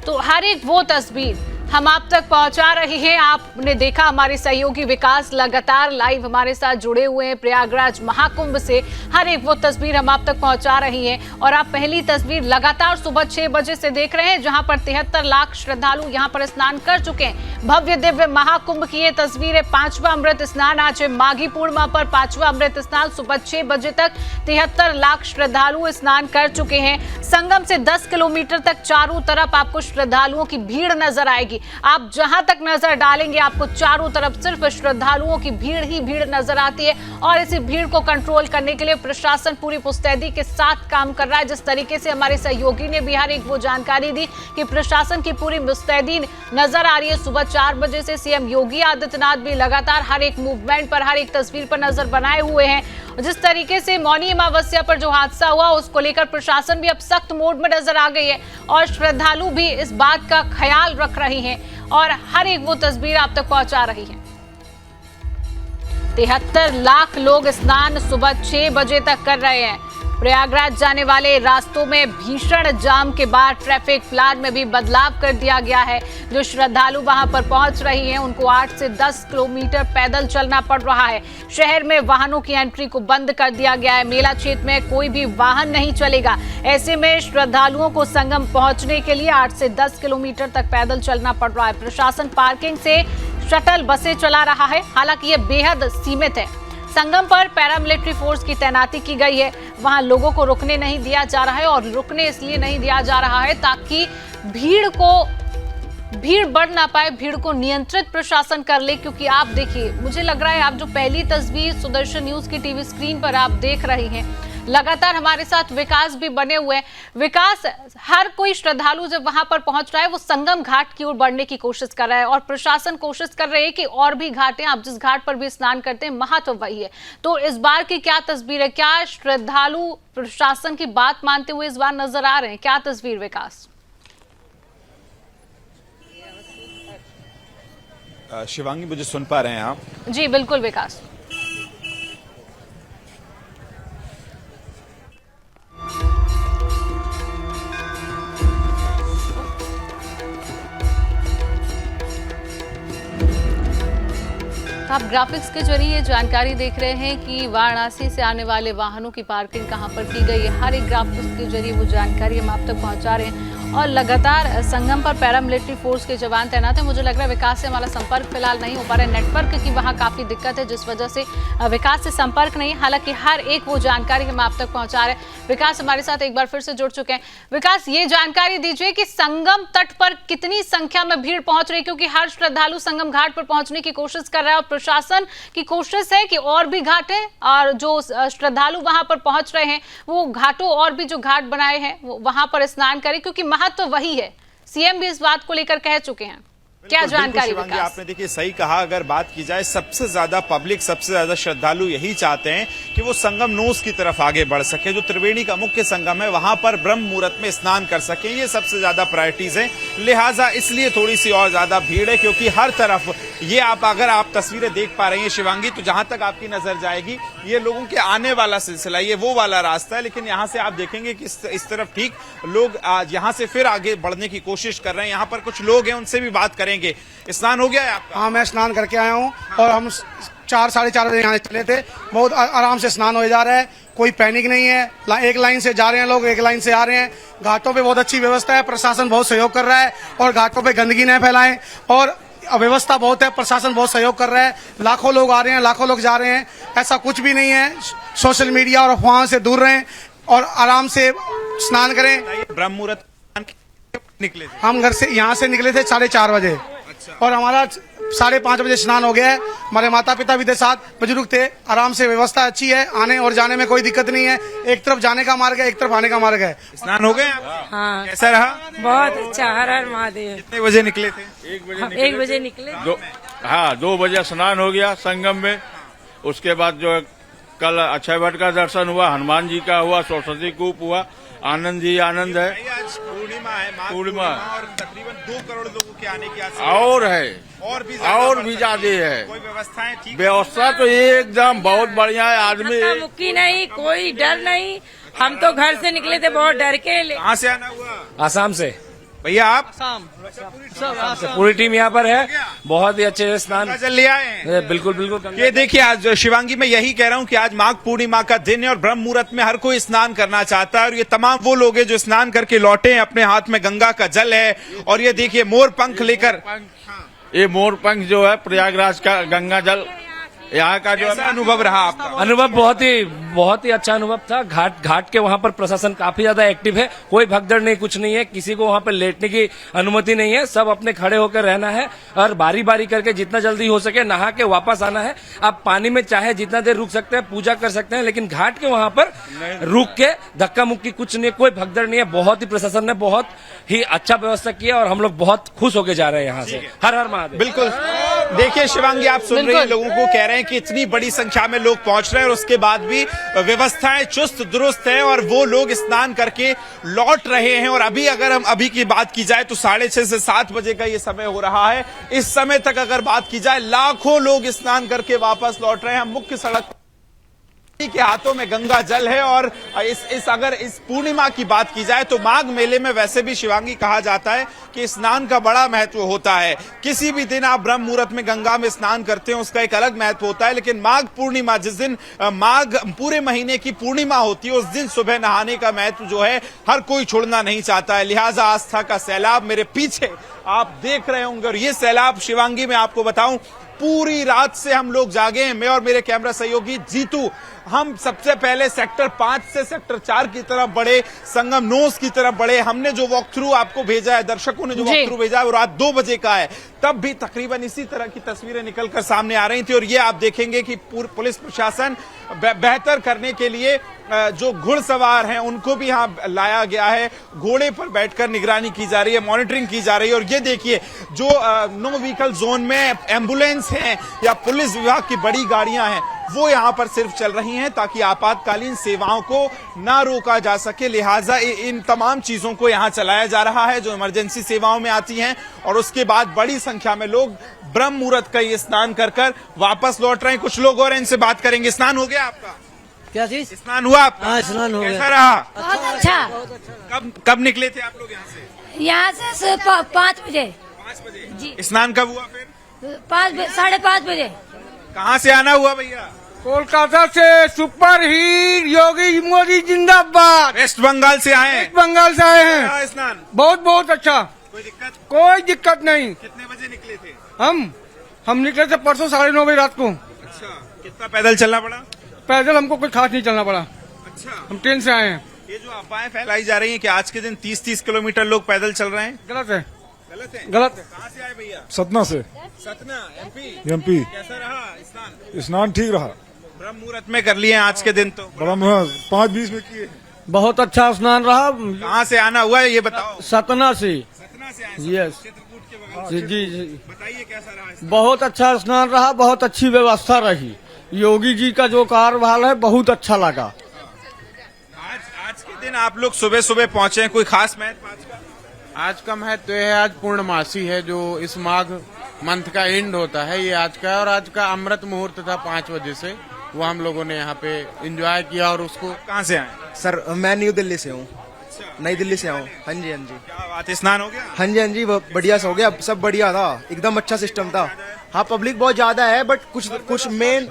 तो हर एक वो तस्वीर हम आप तक पहुंचा रहे हैं। आपने देखा हमारे सहयोगी विकास लगातार लाइव हमारे साथ जुड़े हुए हैं प्रयागराज महाकुंभ से। हर एक वो तस्वीर हम आप तक पहुंचा रही हैं। और आप पहली तस्वीर लगातार सुबह 6 बजे से देख रहे हैं, जहां पर 73 लाख श्रद्धालु यहां पर स्नान कर चुके हैं। भव्य दिव्य महाकुंभ की ये तस्वीर है। 5वां अमृत स्नान आज है माघी पूर्णिमा पर 5वां अमृत स्नान। सुबह 6 बजे तक 73 लाख श्रद्धालु स्नान कर चुके हैं। संगम से 10 किलोमीटर तक चारों तरफ आपको श्रद्धालुओं की भीड़ नजर आएगी। आप जहां तक नजर डालेंगे आपको चारों तरफ सिर्फ श्रद्धालुओं की भीड़ ही भीड़ नजर आती है। और इसी भीड़ को कंट्रोल करने के लिए प्रशासन पूरी मुस्तैदी के साथ काम कर रहा है। जिस तरीके से हमारे सहयोगी ने बिहार एक वो जानकारी दी कि प्रशासन की पूरी मुस्तैदी नजर आ रही है। सुबह 4 बजे से सीएम योगी आदित्यनाथ भी लगातार हर एक मूवमेंट पर, हर एक तस्वीर पर नजर बनाए हुए हैं। जिस तरीके से मौनी अमावस्या पर जो हादसा हुआ उसको लेकर प्रशासन भी अब सख्त मोड में नजर आ गई है और श्रद्धालु भी इस बात का ख्याल रख रहे हैं और हर एक वो तस्वीर आप तक पहुंचा रही है। 73 लाख लोग स्नान सुबह 6 बजे तक कर रहे हैं। प्रयागराज जाने वाले रास्तों में भीषण जाम के बाद ट्रैफिक प्लान में भी बदलाव कर दिया गया है। जो श्रद्धालु वहां पर पहुंच रही हैं उनको 8 से 10 किलोमीटर पैदल चलना पड़ रहा है। शहर में वाहनों की एंट्री को बंद कर दिया गया है। मेला क्षेत्र में कोई भी वाहन नहीं चलेगा। ऐसे में श्रद्धालुओं को संगम पहुंचने के लिए 8 से 10 किलोमीटर तक पैदल चलना पड़ रहा है। प्रशासन पार्किंग से शटल बसें चला रहा है, हालांकि ये बेहद सीमित है। संगम पर पैरामिलिट्री फोर्स की तैनाती की गई है। वहां लोगों को रुकने नहीं दिया जा रहा है और रुकने इसलिए नहीं दिया जा रहा है ताकि भीड़ बढ़ ना पाए, भीड़ को नियंत्रित प्रशासन कर ले। क्योंकि आप देखिए, मुझे लग रहा है आप जो पहली तस्वीर सुदर्शन न्यूज की टीवी स्क्रीन पर आप देख रहे हैं, लगातार हमारे साथ विकास भी बने हुए हैं। विकास, हर कोई श्रद्धालु जब वहां पर पहुंच रहा है वो संगम घाट की ओर बढ़ने की कोशिश कर रहा है और प्रशासन कोशिश कर रही है कि और भी घाटें, आप जिस घाट पर भी स्नान करते हैं महत्व वही है। तो इस बार की क्या तस्वीर है? क्या श्रद्धालु प्रशासन की बात मानते हुए इस बार नजर आ रहे हैं? क्या तस्वीर विकास? शिवांगी, मुझे सुन पा रहे हैं आप? जी बिल्कुल विकास। आप ग्राफिक्स के जरिए जानकारी देख रहे हैं कि वाराणसी से आने वाले वाहनों की पार्किंग कहां पर की गई है। हर एक ग्राफिक्स के जरिए वो जानकारी हम आप तक पहुंचा रहे हैं और लगातार संगम पर पैरामिलिट्री फोर्स के जवान तैनात हैं। मुझे लग रहा है विकास से हमारा संपर्क फिलहाल नहीं हो पा रहा है, नेटवर्क की वहां काफी दिक्कत है जिस वजह से विकास से संपर्क नहीं। हालांकि हर एक वो जानकारी हम आप तक पहुंचा रहे हैं। विकास हमारे साथ एक बार फिर से जुड़ चुके हैं। विकास, ये जानकारी दीजिए कि संगम तट पर कितनी संख्या में भीड़ पहुंच रही है, क्योंकि हर श्रद्धालु संगम घाट पर पहुंचने की कोशिश कर रहा है और प्रशासन की कोशिश है कि और भी घाट है और जो श्रद्धालु वहां पर पहुंच रहे हैं वो घाटों और भी जो घाट बनाए हैं वहां पर स्नान करें, क्योंकि महत्व वही है। सीएम भी इस बात को लेकर कह चुके हैं। क्या जानकारी विकास? आपने देखिए सही कहा, अगर बात की जाए सबसे ज्यादा पब्लिक, सबसे ज्यादा श्रद्धालु यही चाहते हैं कि वो संगम नोस की तरफ आगे बढ़ सके। जो त्रिवेणी का मुख्य संगम है वहां पर ब्रह्म मुहूर्त में स्नान कर सके, ये सबसे ज्यादा प्रायोरिटीज है। लिहाजा इसलिए थोड़ी सी और ज्यादा भीड़ है, क्योंकि हर तरफ ये अगर आप तस्वीरें देख पा रही हैं शिवांगी, तो जहां तक आपकी नजर जाएगी ये लोगों के आने वाला सिलसिला, ये वो वाला रास्ता है। लेकिन यहाँ से आप देखेंगे कि इस तरफ ठीक लोग यहाँ से फिर आगे बढ़ने की कोशिश कर रहे हैं। यहाँ पर कुछ लोग हैं, उनसे भी बात करेंगे। स्नान हो गया है आपका? हाँ, मैं स्नान करके आया हूँ और हम 4 साढ़े 4 बजे यहाँ चले थे। बहुत आराम से स्नान हो जा रहा है, कोई पैनिक नहीं है। एक लाइन से जा रहे हैं लोग, एक लाइन से आ रहे हैं। घाटों पे बहुत अच्छी व्यवस्था है, प्रशासन बहुत सहयोग कर रहा है और घाटों पे गंदगी न फैलाएं और व्यवस्था बहुत है, प्रशासन बहुत सहयोग कर रहा है। लाखों लोग आ रहे हैं, लाखों लोग जा रहे हैं, ऐसा कुछ भी नहीं है। सोशल मीडिया और अफवाहों से दूर रहें और आराम से स्नान करें। ब्रह्म मुहूर्त निकले थे? हम घर से यहाँ से निकले थे 4:30 बजे और हमारा 5:30 बजे स्नान हो गया है। हमारे माता पिता भी थे, साथ बुजुर्ग थे। आराम से व्यवस्था अच्छी है, आने और जाने में कोई दिक्कत नहीं है। एक तरफ जाने का मार्ग है, एक तरफ आने का मार्ग है। स्नान हो गए? हाँ, कैसा रहा? बहुत अच्छा। हर हर महादेव। कितने बजे निकले थे? 1 बजे निकले। 2 बजे स्नान हो गया संगम में। उसके बाद जो कल अक्षय वट का दर्शन हुआ, हनुमान जी का हुआ, सरस्वती कूप हुआ। आनंद ही आनंद है। आज पूर्णिमा है, पूर्णिमा और तकरीबन 2 करोड़ लोगों के आने की आशा और है, और भी ज्यादा है। कोई व्यवस्थाएं ठीक? व्यवस्था तो एकदम बहुत बढ़िया है। आदमी मुक्की नहीं, कोई डर नहीं। हम तो घर से निकले थे बहुत डर के। कहाँ से आना हुआ? आसाम से। भैया आप पूरी टीम यहाँ पर है, बहुत ही अच्छे से स्नान चल लिया है। बिल्कुल बिल्कुल। ये देखिए, आज शिवांगी मैं यही कह रहा हूँ कि आज माघ पूर्णिमा का दिन है और ब्रह्म मुहूर्त में हर कोई स्नान करना चाहता है और ये तमाम वो लोग हैं जो स्नान करके लौटे हैं, अपने हाथ में गंगा का जल है और ये देखिए मोर पंख लेकर। ये मोर पंख जो है प्रयागराज का गंगा जल, यहाँ का जो कैसा अनुभव रहा आपका? अनुभव बहुत ही अच्छा अनुभव था। घाट के वहाँ पर प्रशासन काफी ज्यादा एक्टिव है, कोई भगदड़ नहीं, कुछ नहीं है, किसी को वहाँ पर लेटने की अनुमति नहीं है, सब अपने खड़े होकर रहना है और बारी बारी करके जितना जल्दी हो सके नहा के वापस आना है। आप पानी में चाहे जितना देर रुक सकते हैं, पूजा कर सकते हैं, लेकिन घाट के वहाँ पर रुक के धक्का मुक्की कुछ नहीं है, कोई भगदड़ नहीं है। बहुत ही प्रशासन ने बहुत ही अच्छा व्यवस्था किया और हम लोग बहुत खुश होकर जा रहे हैं यहाँ से। हर हर महादेव। बिल्कुल, देखिए शिवांगी आप सुन रहे हैं, लोगों को कह रहे हैं कि इतनी बड़ी संख्या में लोग पहुंच रहे हैं और उसके बाद भी व्यवस्थाएं चुस्त दुरुस्त है और वो लोग स्नान करके लौट रहे हैं। और अभी अगर हम अभी की बात की जाए तो 6:30 से 7 बजे का ये समय हो रहा है। इस समय तक अगर बात की जाए लाखों लोग स्नान करके वापस लौट रहे हैं। मुख्य सड़क के हाथों में गंगा जल है और अगर इस पूर्णिमा की बात की जाए तो माघ मेले में वैसे भी शिवांगी कहा जाता है कि स्नान का बड़ा महत्व होता है। किसी भी दिन आप ब्रह्म मुहूर्त में गंगा में स्नान करते हैं उसका एक अलग महत्व होता है, लेकिन माघ पूर्णिमा जिस दिन माघ पूरे महीने की पूर्णिमा होती है उस दिन सुबह नहाने का महत्व जो है हर कोई छोड़ना नहीं चाहता है। लिहाजा आस्था का सैलाब मेरे पीछे आप देख रहे होंगे और ये सैलाब शिवांगी में आपको बताऊं पूरी रात से हम लोग जागे हैं। मैं और मेरे कैमरा सहयोगी जीतू, हम सबसे पहले सेक्टर 5 से सेक्टर 4 की तरफ बढ़े, संगम नोस की तरफ बढ़े। हमने जो वॉक थ्रू आपको भेजा है, दर्शकों ने जो वॉक थ्रू भेजा है वो रात 2 बजे का है, तब भी तकरीबन इसी तरह की तस्वीरें निकलकर सामने आ रही थी। और ये आप देखेंगे कि पुलिस प्रशासन बेहतर करने के लिए जो घुड़सवार हैं उनको भी यहां लाया गया है, घोड़े पर बैठकर निगरानी की जा रही है, मॉनिटरिंग की जा रही है। और ये देखिए जो नो व्हीकल जोन में एम्बुलेंस हैं या पुलिस विभाग की बड़ी गाड़ियां हैं वो यहां पर सिर्फ चल रही हैं ताकि आपातकालीन सेवाओं को ना रोका जा सके। लिहाजा इन तमाम चीजों को यहां चलाया जा रहा है जो इमरजेंसी सेवाओं में आती हैं। और उसके बाद बड़ी संख्या में लोग ब्रह्म मुहूर्त का ये स्नान कर वापस लौट रहे हैं। कुछ लोग और इनसे बात करेंगे। स्नान हो गया आपका? क्या चीज? स्नान हुआ आपका? हाँ, स्नान हो गया। कैसा रहा? बहुत अच्छा। कब निकले थे आप लोग यहाँ से? यहाँ से 5 बजे। 5 बजे जी। स्नान कब हुआ फिर? 5:30 बजे। कहाँ से आना हुआ भैया? कोलकाता से सुपर हीट योगी मोदी जिंदाबाद। वेस्ट बंगाल से आए हैं? वेस्ट बंगाल से आए हैं। हाँ, स्नान बहुत अच्छा। कोई दिक्कत? कोई दिक्कत नहीं। कितने बजे निकले थे? हम निकले थे परसों 9:30 बजे रात को। अच्छा, कितना पैदल चलना पड़ा? पैदल हमको कुछ खास नहीं चलना पड़ा, अच्छा, हम ट्रेन से आए हैं। ये जो अफवाहें फैलाई जा रही हैं कि आज के दिन 30-30 किलोमीटर लोग पैदल चल रहे हैं, गलत है, गलत है? गलत है। कहाँ से आए भैया? सतना से। सतना, एमपी। एमपी। कैसा रहा स्नान? स्नान ठीक रहा, ब्रह्म मुहूर्त में कर लिए आज के दिन तो। बड़ा 5:20 में किए। बहुत अच्छा स्नान रहा। कहाँ से आना हुआ है ये बताओ? सतना से। सतना से आए? यस। चित्रकूट के बगल जी से। जी। बताइए कैसा रहा स्नान? बहुत अच्छा स्नान रहा, बहुत अच्छी व्यवस्था रही। योगी जी का जो कार्यभार है बहुत अच्छा लगा। आज के दिन आप लोग सुबह सुबह पहुंचे हैं, कोई खास महत्व आज का? आज का महत्व है, आज पूर्णमासी है जो इस माघ मंथ का एंड होता है, ये आज का है। और आज का अमृत मुहूर्त था 5 बजे से, वो हम लोगों ने यहाँ पे एंजॉय किया। और उसको कहाँ से आए? सर मैं न्यू दिल्ली से हूँ, नई दिल्ली से हूँ। हाँ जी हाँ जी। क्या बात है, स्नान हो गया? हाँ जी हाँ जी, बढ़िया से हो गया, सब बढ़िया था, एकदम अच्छा सिस्टम था। हाँ पब्लिक बहुत ज्यादा है बट कुछ मेन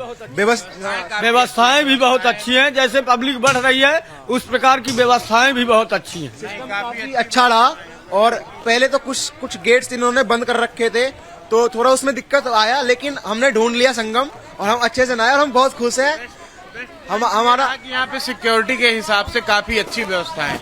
व्यवस्थाएं भी बहुत अच्छी हैं। जैसे पब्लिक बढ़ रही है उस प्रकार की व्यवस्थाएं भी बहुत अच्छी हैं। काफी अच्छा रहा। और पहले तो कुछ गेट्स इन्होंने बंद कर रखे थे तो थोड़ा उसमें दिक्कत आया, लेकिन हमने ढूंढ लिया संगम और हम अच्छे से नहाए और हम बहुत खुश हैं। हमारा यहाँ पे सिक्योरिटी के हिसाब से काफी अच्छी व्यवस्था है,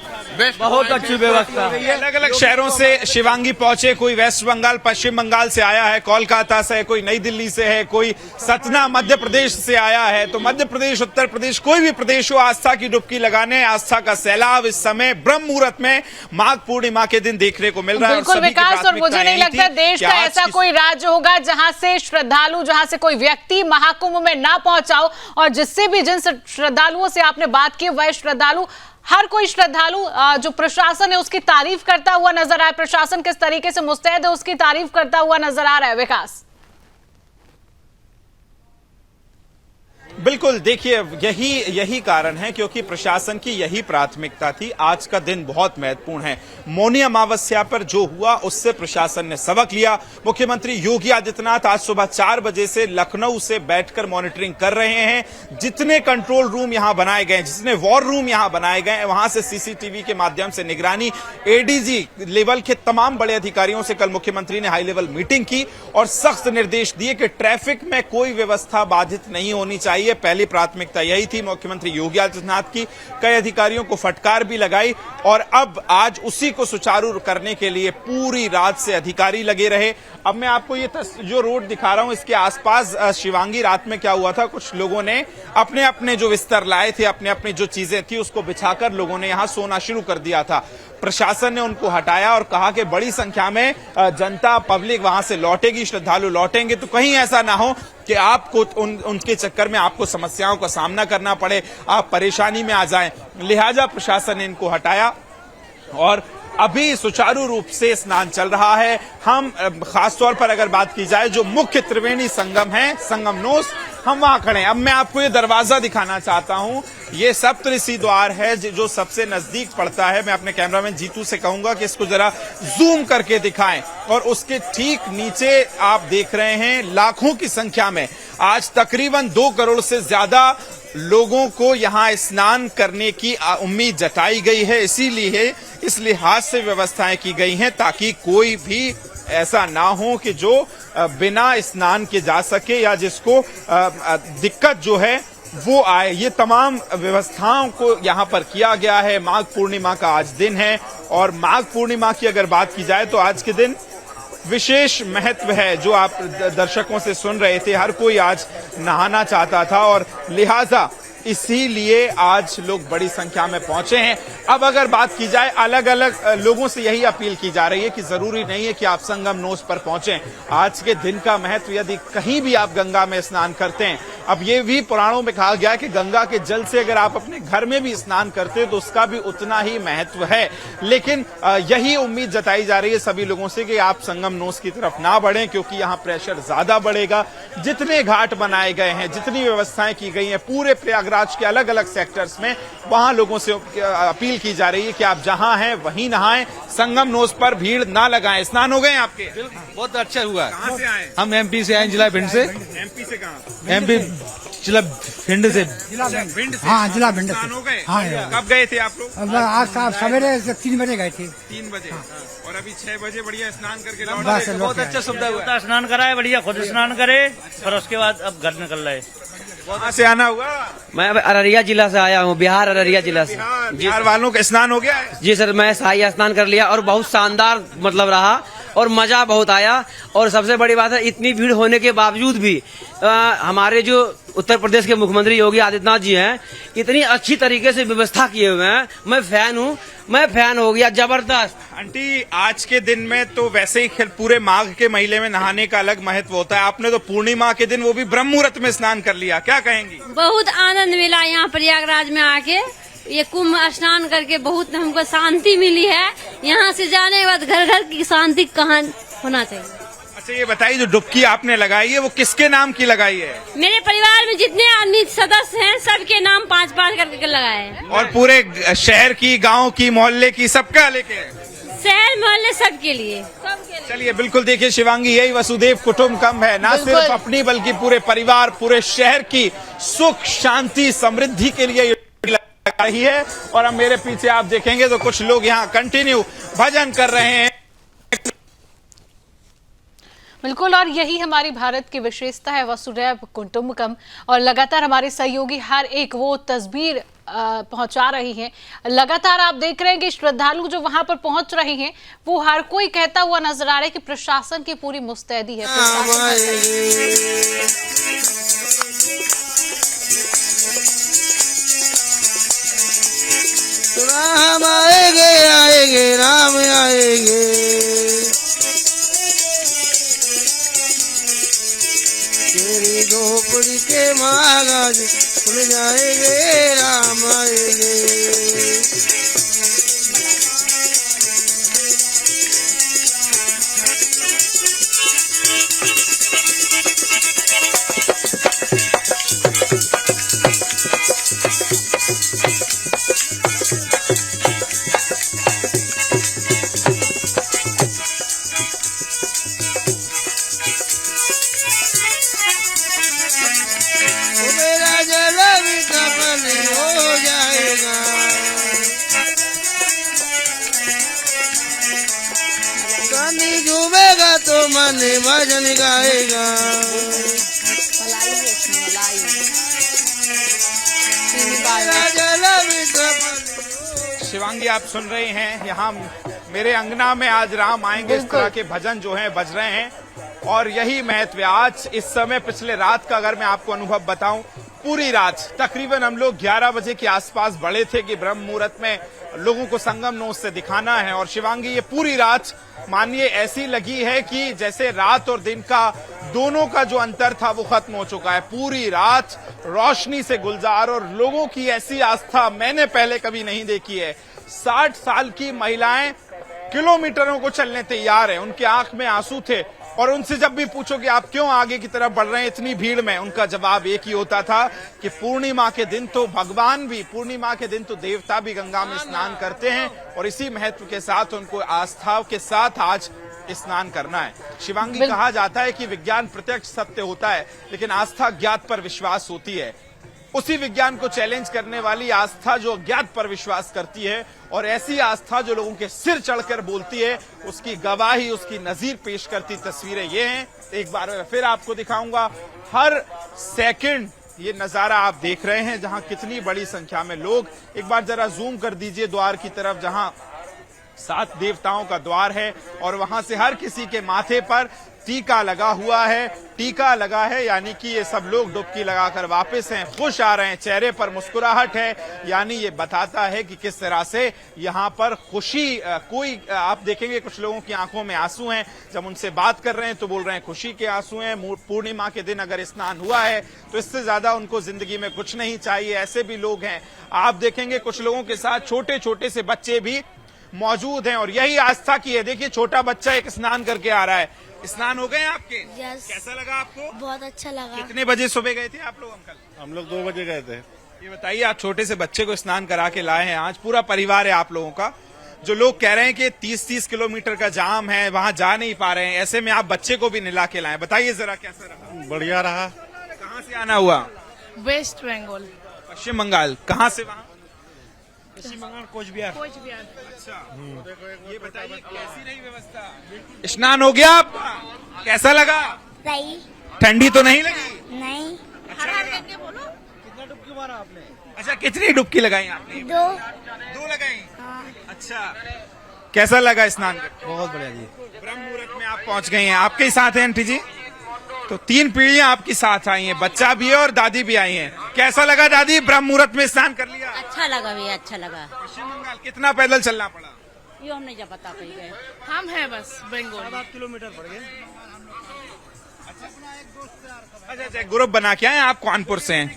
बहुत अच्छी व्यवस्था है। अलग अलग शहरों से शिवांगी पहुंचे, कोई वेस्ट बंगाल पश्चिम बंगाल से आया है, कोलकाता से है, कोई नई दिल्ली से है, कोई सतना मध्य प्रदेश से आया है। तो मध्य प्रदेश, उत्तर प्रदेश, कोई भी प्रदेश हो, आस्था की डुबकी लगाने, आस्था का सैलाब इस समय ब्रह्म मुहूर्त में माघ पूर्णिमा के दिन देखने को मिल रहा है। बिल्कुल विकास, और मुझे नहीं लगता देश का ऐसा कोई राज्य होगा जहां से श्रद्धालु, जहां से कोई व्यक्ति महाकुंभ में ना पहुंचाओ। और जिससे भी जिन श्रद्धालुओं से आपने बात की, वह श्रद्धालु, हर कोई श्रद्धालु जो प्रशासन है उसकी तारीफ करता हुआ नजर आया। प्रशासन किस तरीके से मुस्तैद है उसकी तारीफ करता हुआ नजर आ रहा है। विकास बिल्कुल, देखिए यही कारण है क्योंकि प्रशासन की यही प्राथमिकता थी। आज का दिन बहुत महत्वपूर्ण है। मौनी अमावस्या पर जो हुआ उससे प्रशासन ने सबक लिया। मुख्यमंत्री योगी आदित्यनाथ आज सुबह 4 बजे से लखनऊ से बैठकर मॉनिटरिंग कर रहे हैं। जितने कंट्रोल रूम यहां बनाए गए, जितने वॉर रूम यहां बनाए गए, वहां से सीसीटीवी के माध्यम से निगरानी। एडीजी लेवल के तमाम बड़े अधिकारियों से कल मुख्यमंत्री ने हाई लेवल मीटिंग की और सख्त निर्देश दिए कि ट्रैफिक में कोई व्यवस्था बाधित नहीं होनी चाहिए। पहली प्राथमिकता यही थी मुख्यमंत्री योगी आदित्यनाथ की। कई अधिकारियों को फटकार भी लगाई और अब आज उसी को सुचारू करने के लिए पूरी रात से अधिकारी लगे रहे। अब मैं आपको ये जो रोड दिखा रहा हूं, इसके आसपास शिवांगी रात में क्या हुआ था, कुछ लोगों ने अपने अपने जो बिस्तर लाए थे, अपने अपनी जो चीजें थी उसको बिछाकर लोगों ने यहां सोना शुरू कर दिया था। प्रशासन ने उनको हटाया और कहा कि बड़ी संख्या में जनता पब्लिक वहां से लौटेगी, श्रद्धालु लौटेंगे, तो कहीं ऐसा ना हो कि आपको उनके चक्कर में आपको समस्याओं का सामना करना पड़े, आप परेशानी में आ जाएं। लिहाजा प्रशासन ने इनको हटाया और अभी सुचारू रूप से स्नान चल रहा है। हम खासतौर पर अगर बात की जाए जो मुख्य त्रिवेणी संगम है, संगम नोस, हम वहां खड़े हैं। अब मैं आपको ये दरवाजा दिखाना चाहता हूं। ये सप्तऋषि द्वार है जो सबसे नजदीक पड़ता है। मैं अपने कैमरामैन जीतू से कहूंगा कि इसको जरा जूम करके दिखाएं और उसके ठीक नीचे आप देख रहे हैं लाखों की संख्या में आज तकरीबन 2 करोड़ से ज्यादा लोगों को यहां स्नान करने की उम्मीद जताई गई है। इसीलिए इस लिहाज से व्यवस्थाएं की गई हैं ताकि कोई भी ऐसा ना हो कि जो बिना स्नान के जा सके या जिसको दिक्कत जो है वो आए। ये तमाम व्यवस्थाओं को यहां पर किया गया है। माघ पूर्णिमा का आज दिन है और माघ पूर्णिमा की अगर बात की जाए तो आज के दिन विशेष महत्व है। जो आप दर्शकों से सुन रहे थे, हर कोई आज नहाना चाहता था और लिहाजा इसीलिए आज लोग बड़ी संख्या में पहुंचे हैं। अब अगर बात की जाए, अलग अलग लोगों से यही अपील की जा रही है कि जरूरी नहीं है कि आप संगम नोस पर पहुंचें। आज के दिन का महत्व, यदि कहीं भी आप गंगा में स्नान करते हैं, अब ये भी पुराणों में कहा गया है कि गंगा के जल से अगर आप अपने घर में भी स्नान करते हैं तो उसका भी उतना ही महत्व है। लेकिन यही उम्मीद जताई जा रही है सभी लोगों से कि आप संगम नोस की तरफ ना बढ़ें क्योंकि यहाँ प्रेशर ज्यादा बढ़ेगा। जितने घाट बनाए गए हैं, जितनी व्यवस्थाएं की गई हैं पूरे प्रयागराज के अलग अलग सेक्टर्स में, वहां लोगों से अपील की जा रही है कि आप जहां हैं वहीं नहाएं, संगम नोस पर भीड़ ना लगाएं। स्नान हो गए आपके? बहुत अच्छा हुआ। कहां से आए? हम एमपी से आए, जिला भिंड से। एमपी से कहां? एमपी जिला भिंड से। भिंड से? हाँ, जिला भिंड से। स्नान हो गए? हाँ, कब गए थे आप लोग? आज सवेरे 3 बजे गए थे। 3 बजे। और अभी 6 बजे बढ़िया स्नान करके लौट बस गए। बहुत अच्छा सुविधा हुआ। स्नान कराए, बढ़िया खुद स्नान करे और उसके बाद अब घर निकल रहे। कहां से आना हुआ? मैं अररिया जिला से आया हूँ, बिहार अररिया जिला से। बिहार वालों का स्नान हो गया है? जी सर, मैं शाही स्नान कर लिया और बहुत शानदार मतलब रहा और मजा बहुत आया। और सबसे बड़ी बात है, इतनी भीड़ होने के बावजूद भी हमारे जो उत्तर प्रदेश के मुख्यमंत्री योगी आदित्यनाथ जी हैं, इतनी अच्छी तरीके से व्यवस्था किए हुए हैं। मैं फैन हूँ, मैं फैन हो गया, जबरदस्त। आंटी, आज के दिन में तो वैसे ही पूरे माघ के महीने में नहाने का अलग महत्व होता है। आपने तो पूर्णिमा के दिन वो भी ब्रह्म मुहूर्त में स्नान कर लिया, क्या कहेंगी? बहुत आनंद मिला यहाँ प्रयागराज में आके। ये कुंभ स्नान करके बहुत हमको शांति मिली है। यहाँ से जाने के बाद घर घर की शांति कहाँ होना चाहिए। अच्छा, ये बताइए, जो डुबकी आपने लगाई है वो किसके नाम की लगाई है? मेरे परिवार में जितने आदमी सदस्य हैं सबके नाम 5-5 करके लगाए हैं। और पूरे शहर की, गांव की, मोहल्ले की, सबका लेके? शहर मोहल्ले सबके लिए। चलिए, बिल्कुल देखिए शिवांगी, यही वसुदेव कुटुंबकम है। ना सिर्फ अपनी बल्कि पूरे परिवार, पूरे शहर की सुख शांति समृद्धि के लिए लगा रही है। और अब मेरे पीछे आप देखेंगे तो कुछ लोग यहाँ कंटिन्यू भजन कर रहे हैं। बिल्कुल, और यही हमारी भारत की विशेषता है, वसुधैव कुटुंबकम। और लगातार हमारे सहयोगी हर एक वो तस्वीर पहुंचा रही हैं। लगातार आप देख रहे हैं कि श्रद्धालु जो वहां पर पहुंच रहे हैं वो हर कोई कहता हुआ नजर आ रहा है कि प्रशासन की पूरी मुस्तैदी है। राम आएंगे आएंगे राम आएंगे, तेरी झोपड़ी के महाराज खुल जाएंगे, राम आएंगे। बने भजन गाएगा। शिवांगी, आप सुन रहे हैं, यहाँ मेरे अंगना में आज राम आएंगे, इस तरह के भजन जो हैं बज रहे हैं और यही महत्व है। आज इस समय पिछले रात का अगर मैं आपको अनुभव बताऊं, पूरी रात तकरीबन हम लोग 11 बजे के आसपास बढ़े थे कि ब्रह्म मुहूर्त में लोगों को संगम नोस से दिखाना है। और शिवांगी, ये पूरी रात मानिए ऐसी लगी है कि जैसे रात और दिन का दोनों का जो अंतर था वो खत्म हो चुका है। पूरी रात रोशनी से गुलजार और लोगों की ऐसी आस्था मैंने पहले कभी नहीं देखी है। 60 साल की महिलाएं किलोमीटरों को चलने तैयार है, उनके आंख में आंसू थे और उनसे जब भी पूछो कि आप क्यों आगे की तरफ बढ़ रहे हैं इतनी भीड़ में, उनका जवाब एक ही होता था कि पूर्णिमा के दिन तो भगवान भी, पूर्णिमा के दिन तो देवता भी गंगा में स्नान करते हैं और इसी महत्व के साथ उनको आस्था के साथ आज स्नान करना है। शिवांगी, कहा जाता है कि विज्ञान प्रत्यक्ष सत्य होता है लेकिन आस्था ज्ञात पर विश्वास होती है। उसी विज्ञान को चैलेंज करने वाली आस्था जो अज्ञात पर विश्वास करती है और ऐसी आस्था जो लोगों के सिर चढ़कर बोलती है, उसकी गवाही, उसकी नजीर पेश करती तस्वीरें ये हैं। एक बार फिर आपको दिखाऊंगा, हर सेकंड ये नजारा आप देख रहे हैं जहां कितनी बड़ी संख्या में लोग। एक बार जरा जूम कर दीजिए द्वार की तरफ, जहां 7 देवताओं का द्वार है और वहां से हर किसी के माथे पर टीका लगा हुआ है। टीका लगा है यानी कि ये सब लोग डुबकी लगाकर वापस हैं, खुश आ रहे हैं, चेहरे पर मुस्कुराहट है, यानी ये बताता है कि किस तरह से यहाँ पर खुशी, कोई आप देखेंगे कुछ लोगों की आंखों में आंसू हैं, जब उनसे बात कर रहे हैं तो बोल रहे हैं खुशी के आंसू हैं। पूर्णिमा के दिन अगर स्नान हुआ है तो इससे ज्यादा उनको जिंदगी में कुछ नहीं चाहिए, ऐसे भी लोग हैं। आप देखेंगे कुछ लोगों के साथ छोटे छोटे से बच्चे भी मौजूद हैं और यही आस्था की है। देखिए छोटा बच्चा एक स्नान करके आ रहा है। स्नान हो गए आपके? यस। कैसा लगा आपको? बहुत अच्छा लगा। कितने बजे सुबह गए थे आप लोग अंकल? हम लोग 2 बजे गए थे। ये बताइए, आप छोटे से बच्चे को स्नान करा के लाए हैं, आज पूरा परिवार है आप लोगों का। जो लोग कह रहे हैं कि 30-30 किलोमीटर का जाम है, वहां जा नहीं पा रहे हैं, ऐसे में आप बच्चे को भी निला के लाए, बताइए जरा कैसा रहा? बढ़िया रहा। कहाँ से आना हुआ? वेस्ट बंगाल। पश्चिम बंगाल। कहाँ से? वहाँ पश्चिम बंगाल, कोच बिहार। अच्छा, ये बताइए कैसी रही व्यवस्था? स्नान हो गया आपका? कैसा लगा? सही। ठंडी तो नहीं लगी? नहीं। कितना डुबकी मारा आपने? अच्छा, कितनी डुबकी लगाई आपने? 2 लगाई। अच्छा, कैसा लगा स्नान करके? बहुत बढ़िया जी। ब्रह्म मुहूर्त में आप पहुंच गई हैं, आपके ही साथ हैं आंटी जी? तो 3 पीढ़ियां आपके साथ आई हैं, बच्चा भी है और दादी भी आई हैं। कैसा लगा दादी, ब्रह्म मुहूर्त में स्नान कर लिया? अच्छा लगा भैया, अच्छा लगा। पश्चिम बंगाल कितना पैदल चलना पड़ा? यो हम नहीं जा पता कहीं गए। हम है बस बंगाल। 7 किलोमीटर पड़ गए। अच्छा, ग्रुप बना के आए आप, कानपुर से हैं?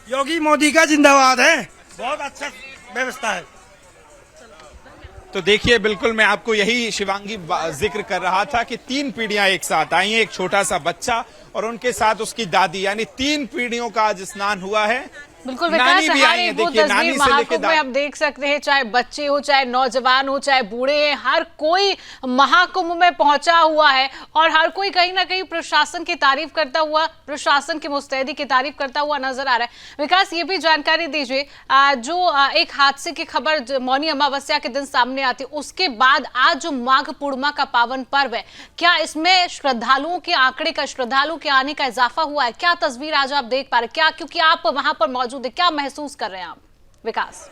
योगी मोदी का जिंदाबाद है, बहुत अच्छा व्यवस्था है। तो देखिए, बिल्कुल मैं आपको यही शिवांगी जिक्र कर रहा था कि 3 पीढ़ियां एक साथ आई हैं, एक छोटा सा बच्चा और उनके साथ उसकी दादी, यानी 3 पीढ़ियों का आज स्नान हुआ है। बिल्कुल विकास, हमारी वो तस्वीर महाकुंभ में हम देख सकते हैं, चाहे बच्चे हो, चाहे नौजवान हो, चाहे बूढ़े हैं, हर कोई महाकुंभ में पहुंचा हुआ है और हर कोई कहीं ना कहीं प्रशासन की तारीफ करता हुआ, प्रशासन की मुस्तैदी की तारीफ करता हुआ नजर आ रहा है। विकास, ये भी जानकारी दीजिए, जो एक हादसे की खबर मौनी अमावस्या के दिन सामने आती, उसके बाद आज जो माघ पूर्णिमा का पावन पर्व है, क्या इसमें श्रद्धालुओं के आंकड़े का, श्रद्धालु के आने का इजाफा हुआ है? क्या तस्वीर आज आप देख पा रहे, क्या क्योंकि आप वहां पर मौजूद, क्या महसूस कर रहे हैं आप? विकास।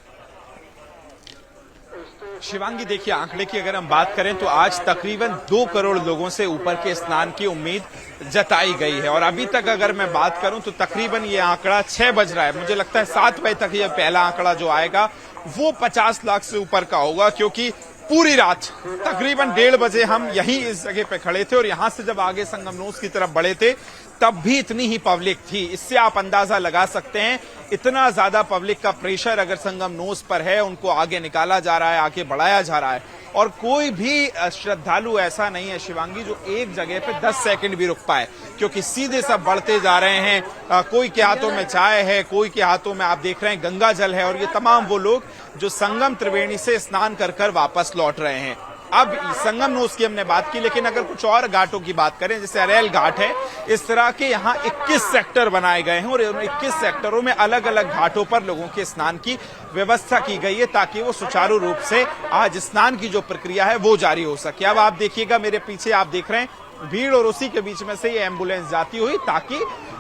शिवांगी, देखिए आंकड़े की अगर हम बात करें तो आज तकरीबन 2 करोड़ लोगों से ऊपर के स्नान की उम्मीद जताई गई है और अभी तक अगर मैं बात करूं तो तकरीबन ये आंकड़ा 6 बज रहा है, मुझे लगता है 7 बजे तक ये पहला आंकड़ा जो आएगा वो 50 लाख से ऊपर का होगा, क्योंकि पूरी रात तकरीबन 1:30 बजे हम यहीं इस जगह पे खड़े थे और यहां से जब आगे संगमनोस की तरफ बढ़े थे तब भी इतनी ही पब्लिक थी। इससे आप अंदाजा लगा सकते हैं इतना ज्यादा पब्लिक का प्रेशर अगर संगमनोस पर है, उनको आगे निकाला जा रहा है, आगे बढ़ाया जा रहा है और कोई भी श्रद्धालु ऐसा नहीं है शिवांगी जो एक जगह पे 10 सेकंड भी रुक पाए, क्योंकि सीधे सब बढ़ते जा रहे हैं। कोई के हाथों में चाय है, कोई के हाथों में आप देख रहे हैं गंगा जल है और ये तमाम वो लोग जो संगम त्रिवेणी से स्नान कर कर वापस लौट रहे हैं। अब संगम नोस की हमने बात की, लेकिन अगर कुछ और घाटों की बात करें, जैसे अरेल घाट है, इस तरह के यहाँ 21 सेक्टर बनाए गए हैं और 21 सेक्टरों में अलग अलग घाटों पर लोगों के स्नान की व्यवस्था की गई है ताकि वो सुचारू रूप से आज स्नान की जो प्रक्रिया है वो जारी हो सके। अब आप देखिएगा, मेरे पीछे आप देख रहे हैं भीड़ और उसी के बीच में से ये एम्बुलेंस जाती हुई, ताकि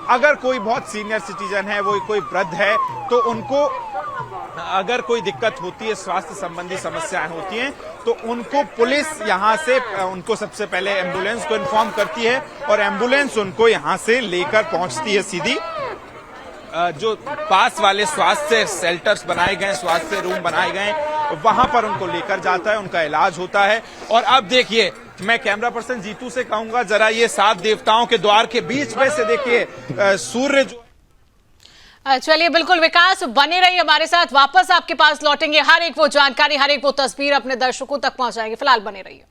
अगर कोई बहुत सीनियर सिटीजन है, वो कोई वृद्ध है, तो उनको अगर कोई दिक्कत होती है, स्वास्थ्य संबंधी समस्याएं होती हैं, तो उनको पुलिस यहां से उनको सबसे पहले एम्बुलेंस को इन्फॉर्म करती है और एम्बुलेंस उनको यहां से लेकर पहुंचती है सीधी जो पास वाले स्वास्थ्य शेल्टर्स बनाए गए, स्वास्थ्य रूम बनाए गए, वहां पर उनको लेकर जाता है, उनका इलाज होता है। और अब देखिए, मैं कैमरा पर्सन जीतू से कहूंगा जरा ये 7 देवताओं के द्वार के बीच में से देखिए सूर्य जो। चलिए, बिल्कुल विकास, बने रहिए हमारे साथ, वापस आपके पास लौटेंगे, हर एक वो जानकारी, हर एक वो तस्वीर अपने दर्शकों तक पहुंचाएंगे। फिलहाल बने रहिए।